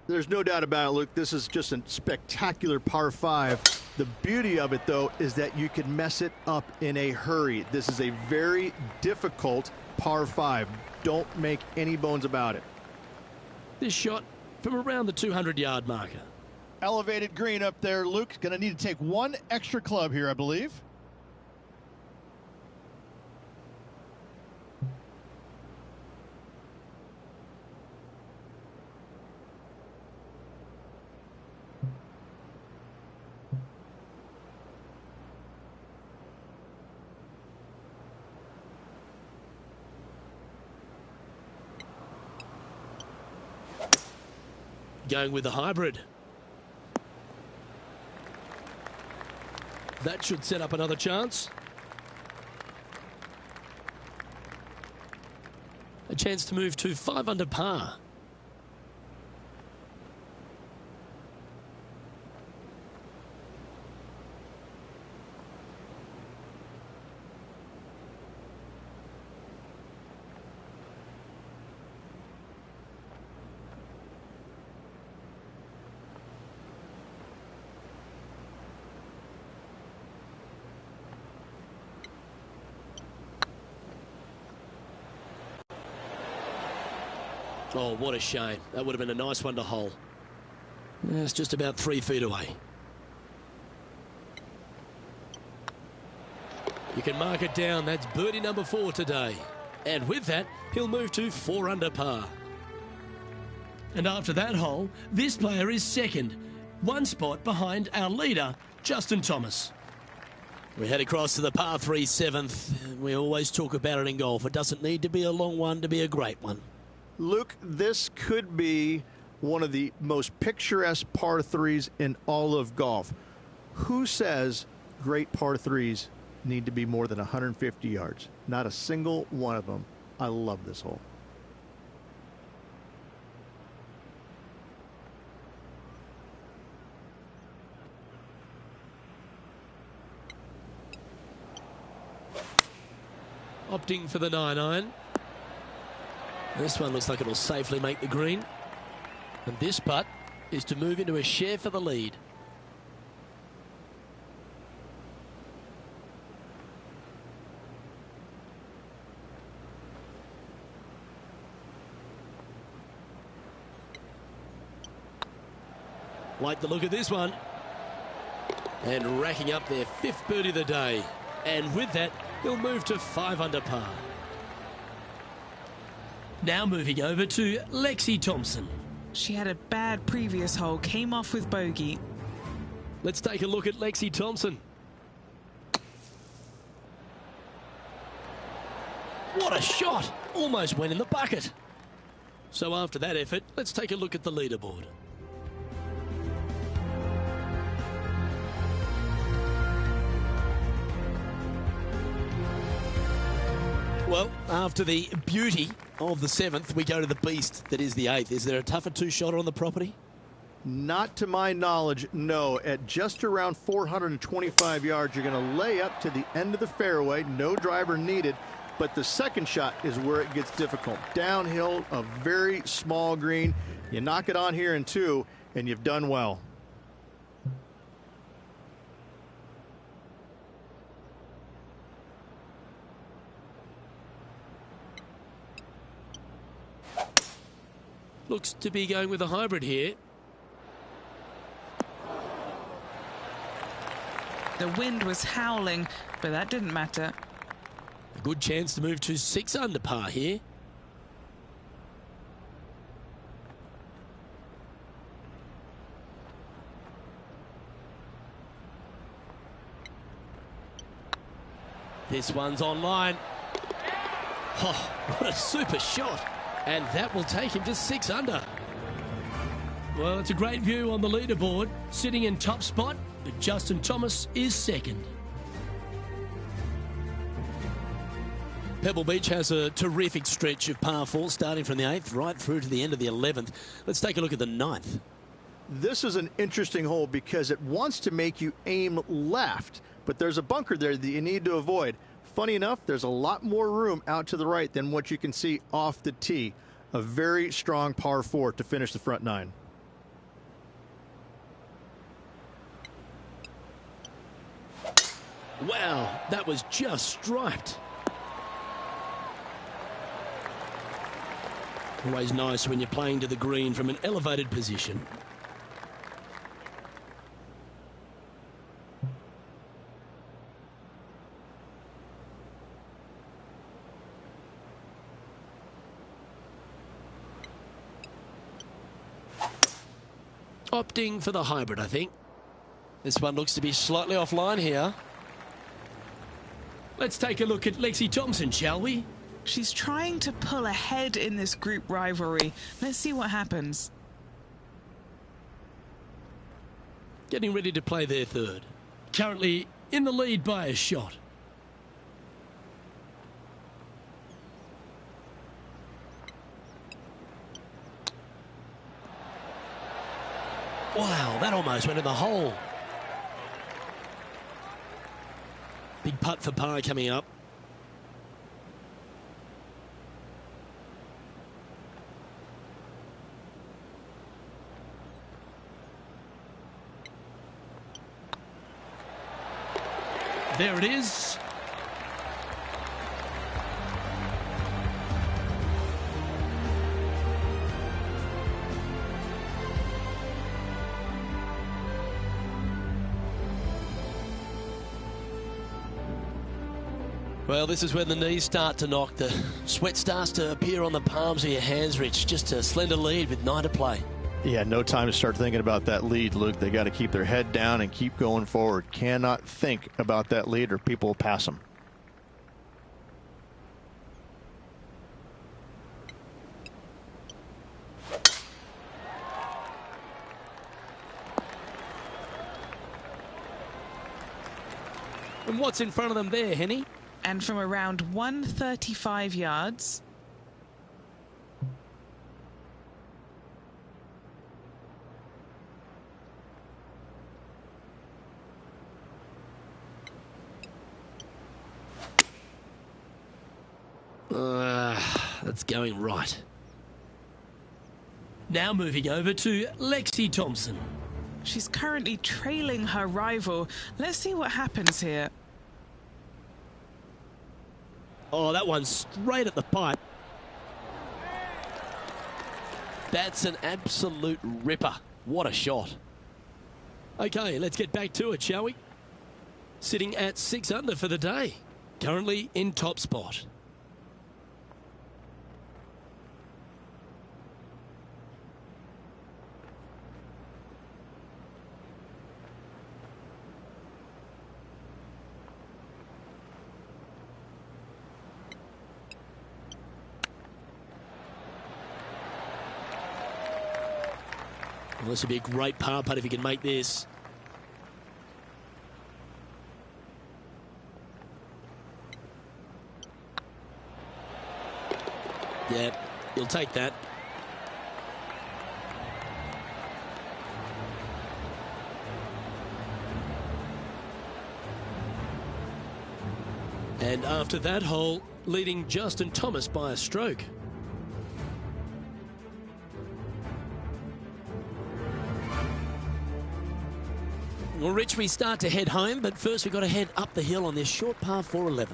There's no doubt about it, Luke. This is just a spectacular par 5. The beauty of it, though, is that you can mess it up in a hurry. This is a very difficult par 5. Don't make any bones about it. This shot from around the 200-yard marker. Elevated green up there, Luke. Going to need to take one extra club here, I believe. going with the hybrid. That should set up another chance. A chance to move to 5 under par. Oh, what a shame. That would have been a nice one to hole. Yeah, it's just about 3 feet away. You can mark it down. That's birdie number 4 today. And with that, he'll move to 4 under par. And after that hole, this player is second, 1 spot behind our leader, Justin Thomas. We head across to the par 3 7th. We always talk about it in golf. It doesn't need to be a long one to be a great one. Luke, this could be one of the most picturesque par 3s in all of golf. Who says great par 3s need to be more than 150 yards? Not a single one of them. I love this hole. Opting for the 9-iron. This one looks like it'll safely make the green. And this putt is to move into a share for the lead. Like the look of this one. And racking up their 5th birdie of the day. And with that, he'll move to 5 under par. Now moving over to Lexi Thompson. She had a bad previous hole, came off with bogey. Let's take a look at Lexi Thompson. What a shot! Almost went in the bucket. So after that effort, let's take a look at the leaderboard. Well, after the beauty of the 7th, we go to the beast that is the 8th. Is there a tougher 2-shotter on the property? Not to my knowledge, no. At just around 425 yards, you're going to lay up to the end of the fairway. No driver needed. But the second shot is where it gets difficult. Downhill, a very small green. You knock it on here in 2, and you've done well. Looks to be going with a hybrid here. The wind was howling, but that didn't matter. A good chance to move to 6 under par here. This one's online. Oh, what a super shot. And that will take him to 6 under. Well, it's a great view on the leaderboard. Sitting in top spot, but Justin Thomas is second. Pebble Beach has a terrific stretch of par 4, starting from the 8th right through to the end of the 11th. Let's take a look at the 9th. This is an interesting hole because it wants to make you aim left, but there's a bunker there that you need to avoid. Funny enough, there's a lot more room out to the right than what you can see off the tee. A very strong par 4 to finish the front 9. Wow, that was just striped. Always nice when you're playing to the green from an elevated position. Opting for the hybrid, I think. This one looks to be slightly offline here. Let's take a look at Lexi Thompson, shall we? She's trying to pull ahead in this group rivalry. Let's see what happens. getting ready to play their third. Currently in the lead by a shot. Wow, that almost went in the hole. Big putt for par coming up. There it is. Well, this is when the knees start to knock. The sweat starts to appear on the palms of your hands, Rich. Just a slender lead with 9 to play. Yeah, no time to start thinking about that lead, Luke. They got to keep their head down and keep going forward. Cannot think about that lead or people will pass them. And what's in front of them there, Henny? And from around 135 yards. That's going right. Now moving over to Lexi Thompson. She's currently trailing her rival. Let's see what happens here. Oh, that one's straight at the pipe. That's an absolute ripper. What a shot. Okay, let's get back to it, shall we? Sitting at 6 under for the day. Currently in top spot. Well, this would be a great par putt if he can make this. Yeah, he'll take that. And after that hole, leading Justin Thomas by a stroke. Well, Rich, we start to head home, but first we've got to head up the hill on this short par 4 11th.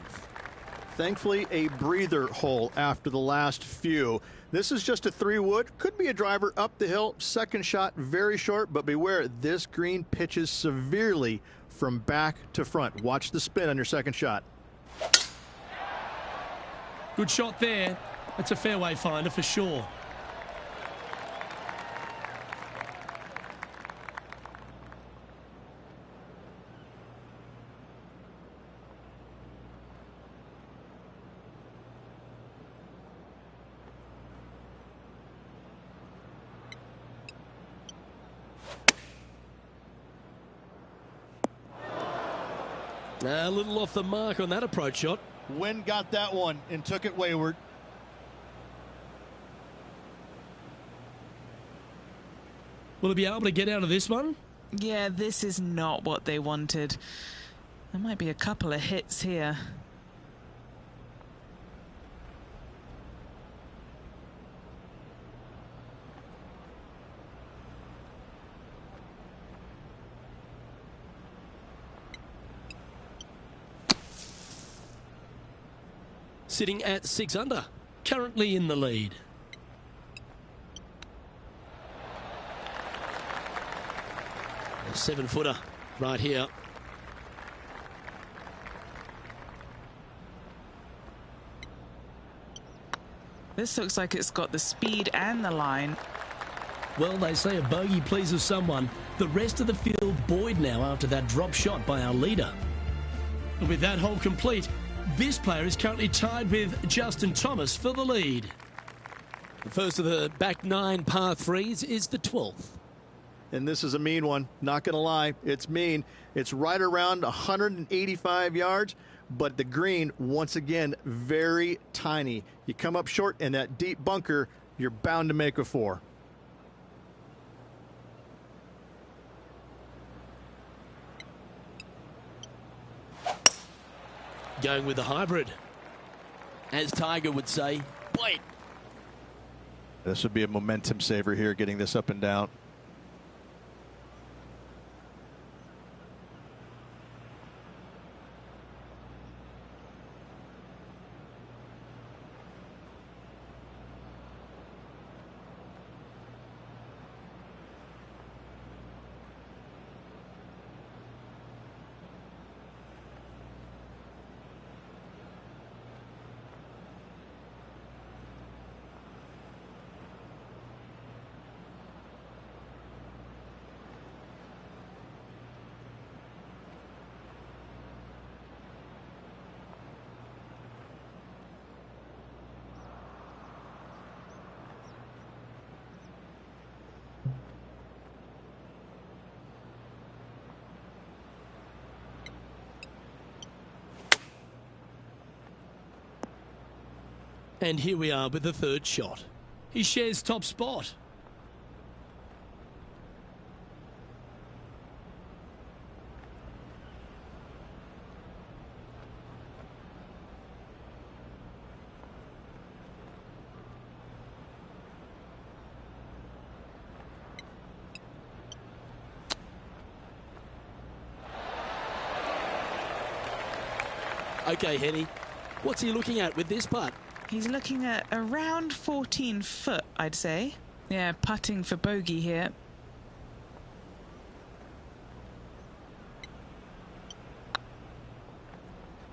Thankfully, a breather hole after the last few. This is just a 3-wood. Could be a driver up the hill. Second shot, very short, but beware, this green pitches severely from back to front. Watch the spin on your second shot. Good shot there. That's a fairway finder for sure. A little off the mark on that approach shot. Wind got that one and took it wayward. Will he be able to get out of this one? Yeah, this is not what they wanted. There might be a couple of hits here. Sitting at 6 under, currently in the lead. A 7-footer right here. This looks like it's got the speed and the line. Well, they say a bogey pleases someone. The rest of the field buoyed now after that drop shot by our leader. And with that hole complete, this player is currently tied with Justin Thomas for the lead. The first of the back 9 par 3s is the 12th. And this is a mean one. Not going to lie. It's mean. It's right around 185 yards, but the green, once again, very tiny. You come up short in that deep bunker, you're bound to make a 4. Going with the hybrid. As Tiger would say, wait. This would be a momentum saver here, getting this up and down. And here we are with the third shot. He shares top spot. Okay, Henny, what's he looking at with this putt? He's looking at around 14 foot, I'd say. Yeah, putting for bogey here.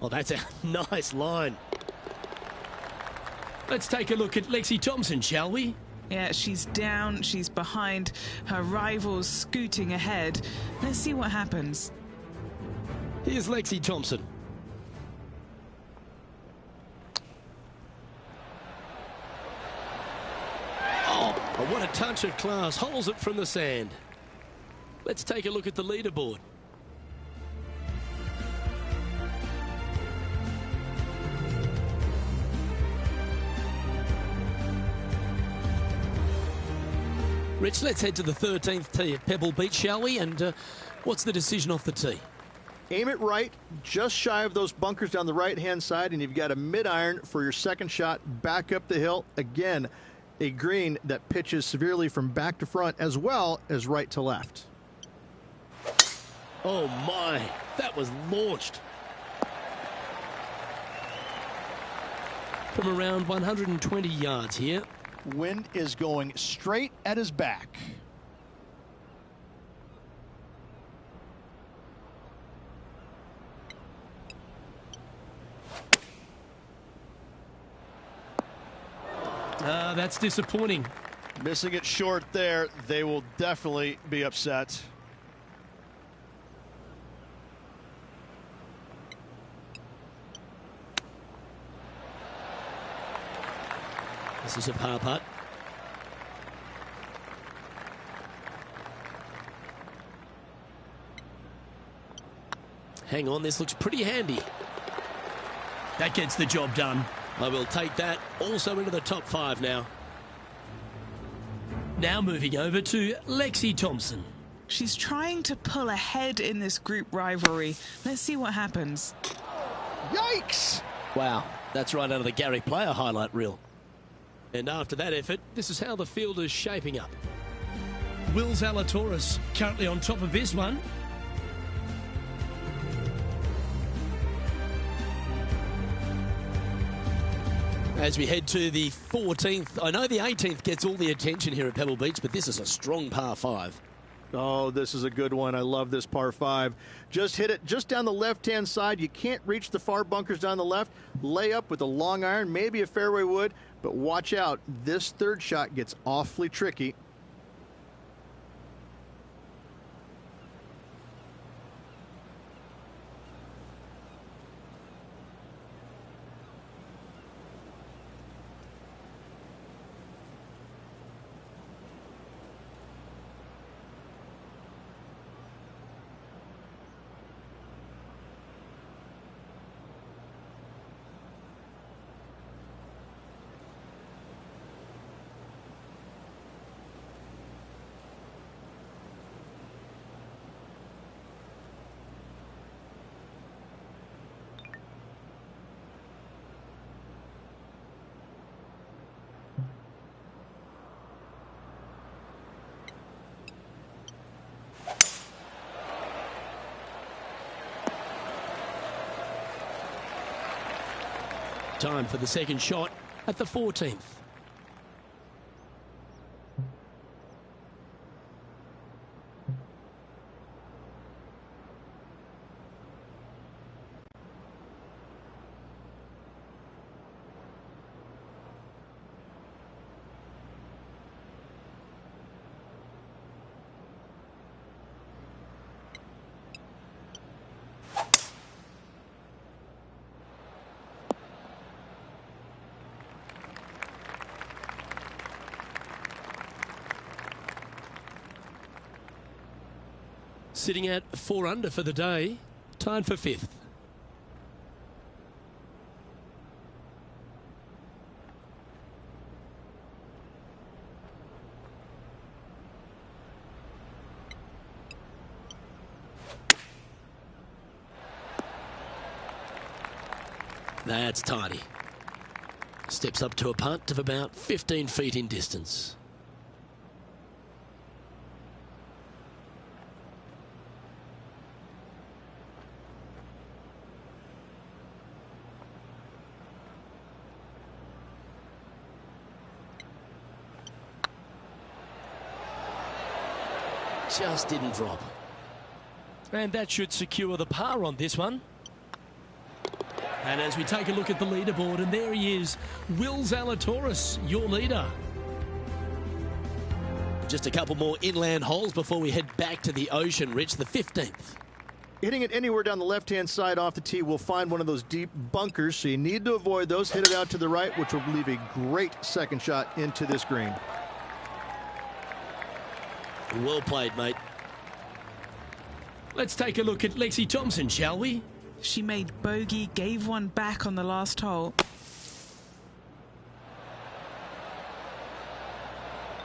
Oh, that's a nice line. Let's take a look at Lexi Thompson, shall we? Yeah, she's down, she's behind, her rival's scooting ahead. Let's see what happens. Here's Lexi Thompson. Oh, what a touch of class. Holds it from the sand. Let's take a look at the leaderboard. Rich, let's head to the 13th tee at Pebble Beach, shall we? And what's the decision off the tee? Aim it right, just shy of those bunkers down the right-hand side, and you've got a mid-iron for your second shot back up the hill. Again, a green that pitches severely from back to front as well as right to left. Oh my, that was launched. From around 120 yards here. Wind is going straight at his back. That's disappointing. Missing it short there. They will definitely be upset. This is a par putt. Hang on, this looks pretty handy. That gets the job done. I will take that also into the top 5 now. Now moving over to Lexi Thompson. She's trying to pull ahead in this group rivalry. Let's see what happens. Yikes! Wow, that's right out of the Gary Player highlight reel. And after that effort, this is how the field is shaping up. Will Zalatoris currently on top of this one. As we head to the 14th, I know the 18th gets all the attention here at Pebble Beach, but this is a strong par 5. Oh, this is a good one. I love this par 5. Just hit it just down the left-hand side. You can't reach the far bunkers down the left. Lay up with a long iron, maybe a fairway wood, but watch out. This third shot gets awfully tricky. Time for the second shot at the 14th. Sitting at 4 under for the day, tied for 5th. That's tidy. Steps up to a putt of about 15 feet in distance. Just didn't drop. And that should secure the par on this one. And as we take a look at the leaderboard, and there he is, Will Zalatoris, your leader. Just a couple more inland holes before we head back to the ocean, Rich, the 15th. Hitting it anywhere down the left-hand side off the tee will find one of those deep bunkers, so you need to avoid those. Hit it out to the right, which will leave a great second shot into this green. Well played, mate. Let's take a look at Lexi Thompson, shall we? She made bogey, gave one back on the last hole.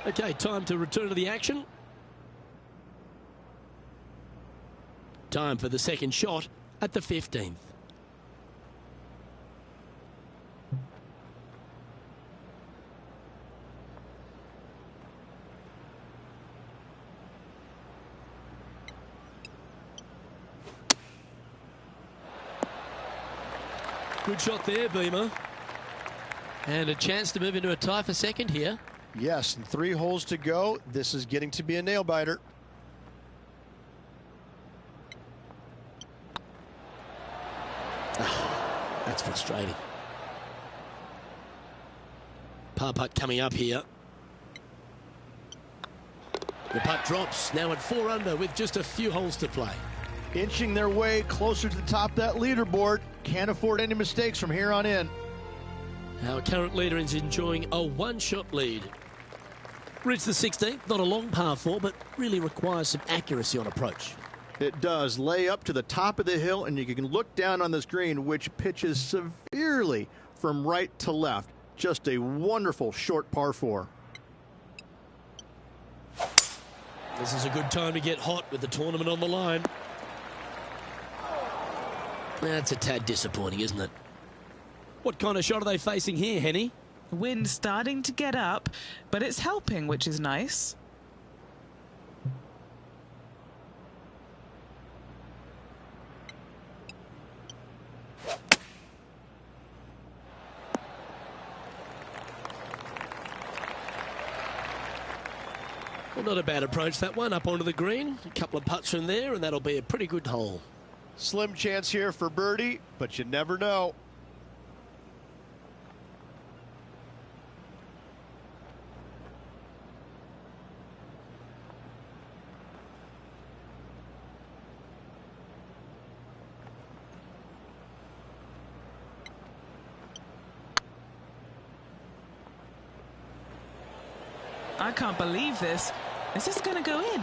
Okay, time to return to the action. Time for the second shot at the 15th. Good shot there, Beamer. And a chance to move into a tie for second here. Yes, and 3 holes to go. This is getting to be a nail-biter. That's frustrating. Par putt coming up here. The putt drops, now at 4 under with just a few holes to play. Inching their way closer to the top of that leaderboard. Can't afford any mistakes from here on in. Our current leader is enjoying a one-shot lead. Rich, the 16th, not a long par 4, but really requires some accuracy on approach. It does. Lay up to the top of the hill, and you can look down on this green, which pitches severely from right to left. Just a wonderful short par 4. This is a good time to get hot with the tournament on the line. That's a tad disappointing, isn't it? What kind of shot are they facing here, Henny? The wind's starting to get up, but it's helping, which is nice. Well, not a bad approach, that one, up onto the green. A couple of putts from there, and that'll be a pretty good hole. Slim chance here for birdie, but you never know. I can't believe this. Is this going to go in?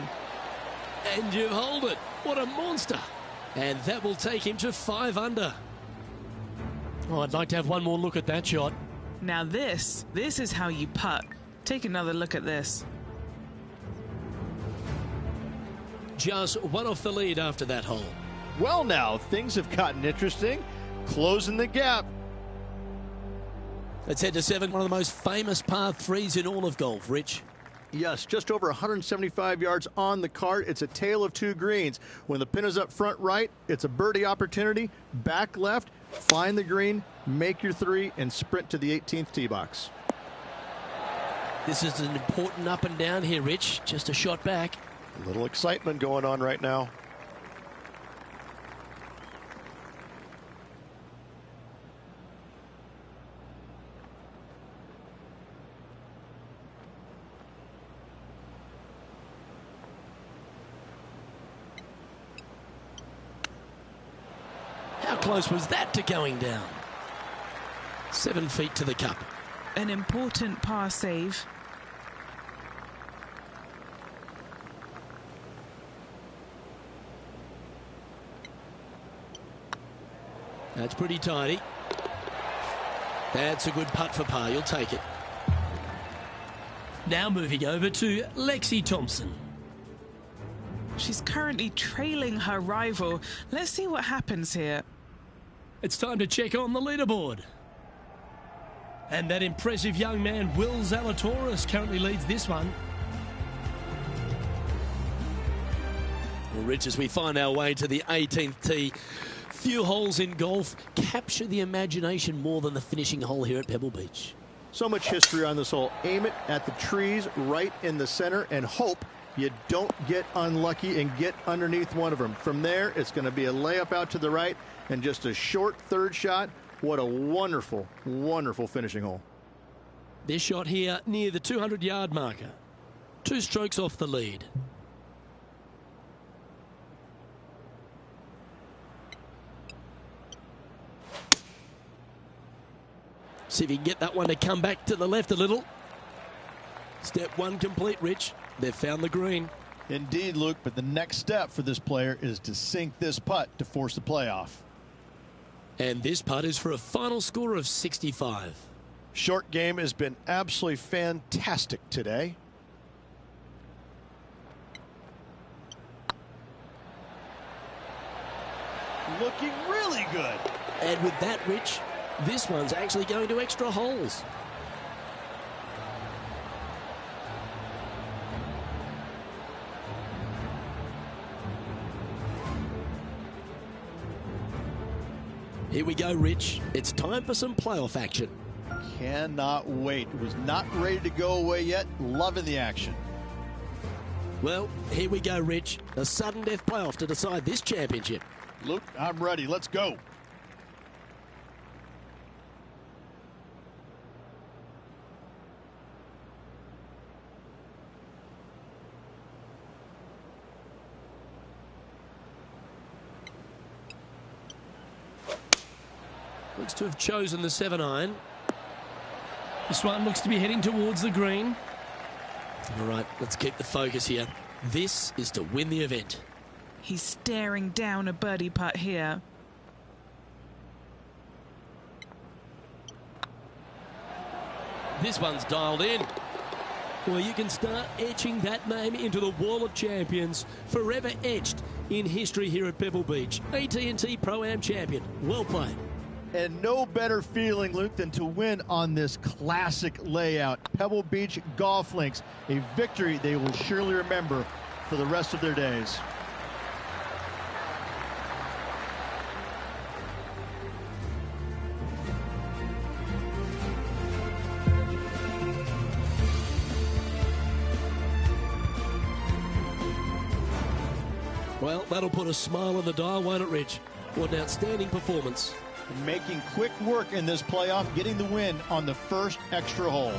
And you hold it. What a monster. And that will take him to 5 under. Oh, I'd like to have one more look at that shot. Now this is how you putt. Take another look at this. Just one off the lead after that hole. Well, now, things have gotten interesting. Closing the gap. Let's head to 7, one of the most famous par 3s in all of golf, Rich. Yes, just over 175 yards on the cart. It's a tale of 2 greens. When the pin is up front right, it's a birdie opportunity. Back left, find the green, make your three, and sprint to the 18th tee box. This is an important up and down here, Rich. Just a shot back. A little excitement going on right now. How close was that to going down? 7 feet to the cup. An important par save. That's pretty tidy. That's a good putt for par. You'll take it. Now moving over to Lexi Thompson. She's currently trailing her rival. Let's see what happens here. It's time to check on the leaderboard. And that impressive young man, Will Zalatoris, currently leads this one. Well, Rich, as we find our way to the 18th tee, few holes in golf capture the imagination more than the finishing hole here at Pebble Beach. So much history on this hole. Aim it at the trees right in the center and hope you don't get unlucky and get underneath one of them. From there, it's going to be a layup out to the right and just a short third shot. What a wonderful, wonderful finishing hole. This shot here near the 200-yard marker. 2 strokes off the lead. See if you can get that one to come back to the left a little. Step 1 complete, Rich. They've found the green. Indeed, Luke, but the next step for this player is to sink this putt to force the playoff. And this putt is for a final score of 65. Short game has been absolutely fantastic today. Looking really good. And with that, Rich, this one's actually going to extra holes. Here we go, Rich. It's time for some playoff action. Cannot wait. It was not ready to go away yet. Loving the action. Well, here we go, Rich. A sudden death playoff to decide this championship. Luke, I'm ready. Let's go. Looks to have chosen the 7-iron. This one looks to be heading towards the green. All right, let's keep the focus here. This is to win the event. He's staring down a birdie putt here. This one's dialed in. Well, you can start etching that name into the wall of champions, forever etched in history here at Pebble Beach. AT&T Pro-Am champion. Well played. And no better feeling, Luke, than to win on this classic layout. Pebble Beach Golf Links, a victory they will surely remember for the rest of their days. Well, that'll put a smile on the dial, won't it, Rich? What an outstanding performance. Making quick work in this playoff, getting the win on the first extra hole.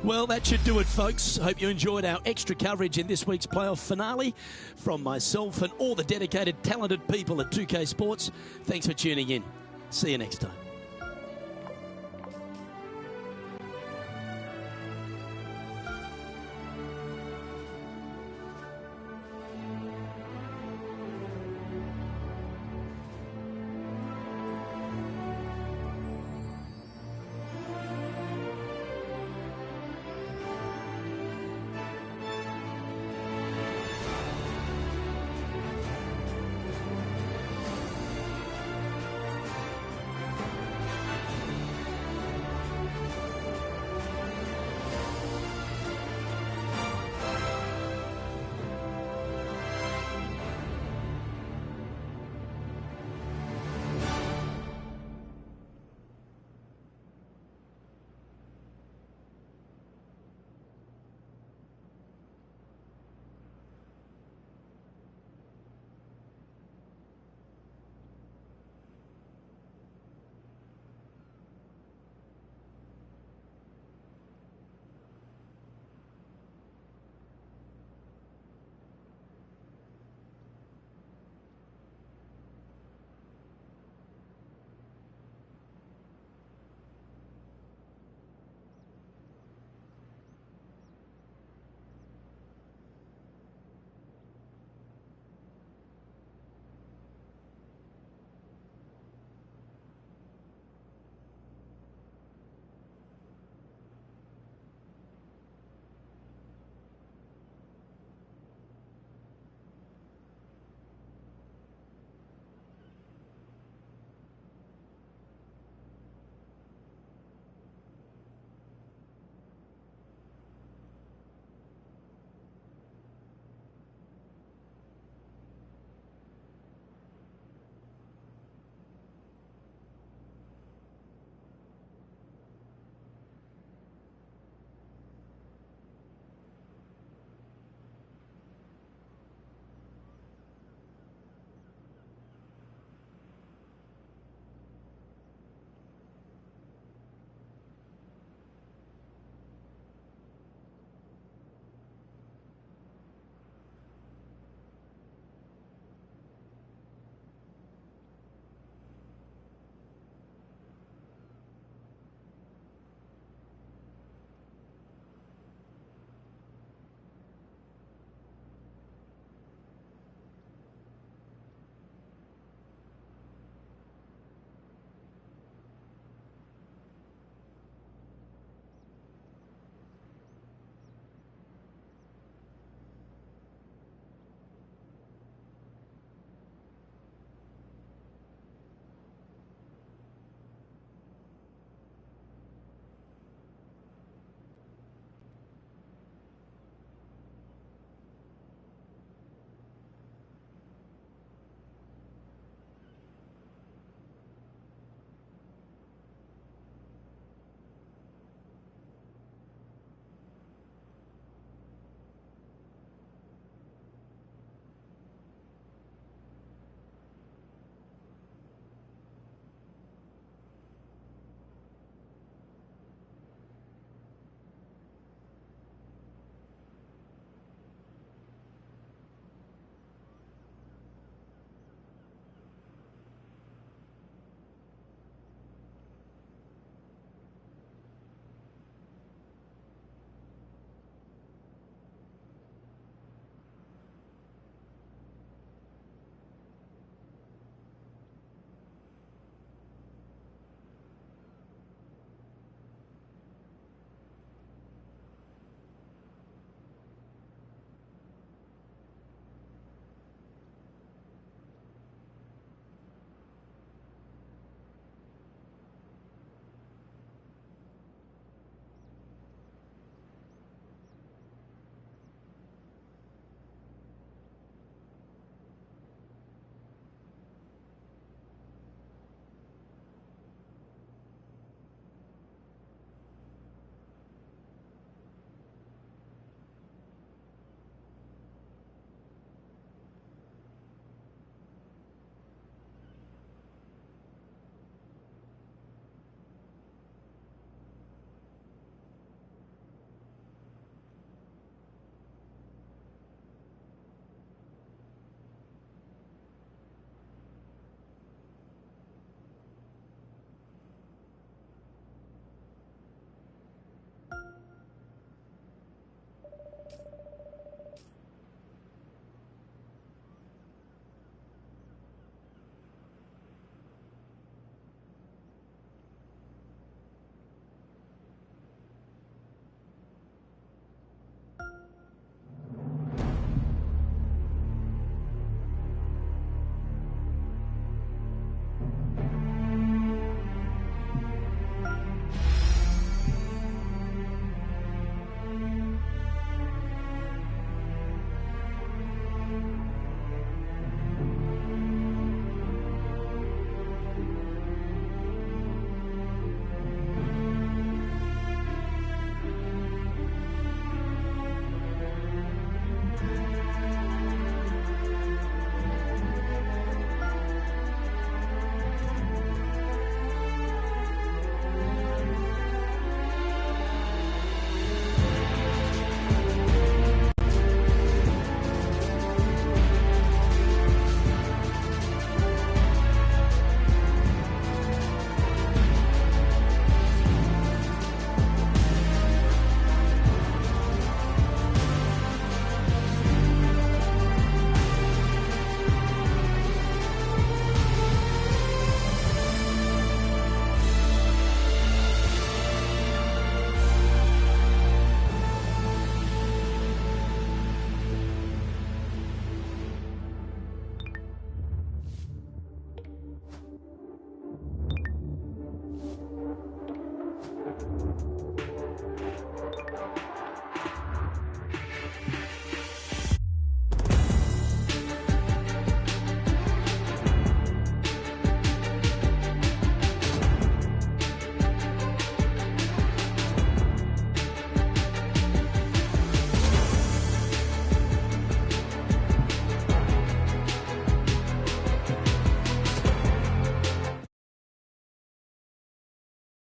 Well, that should do it, folks. Hope you enjoyed our extra coverage in this week's playoff finale. From myself and all the dedicated, talented people at 2K Sports, thanks for tuning in. See you next time.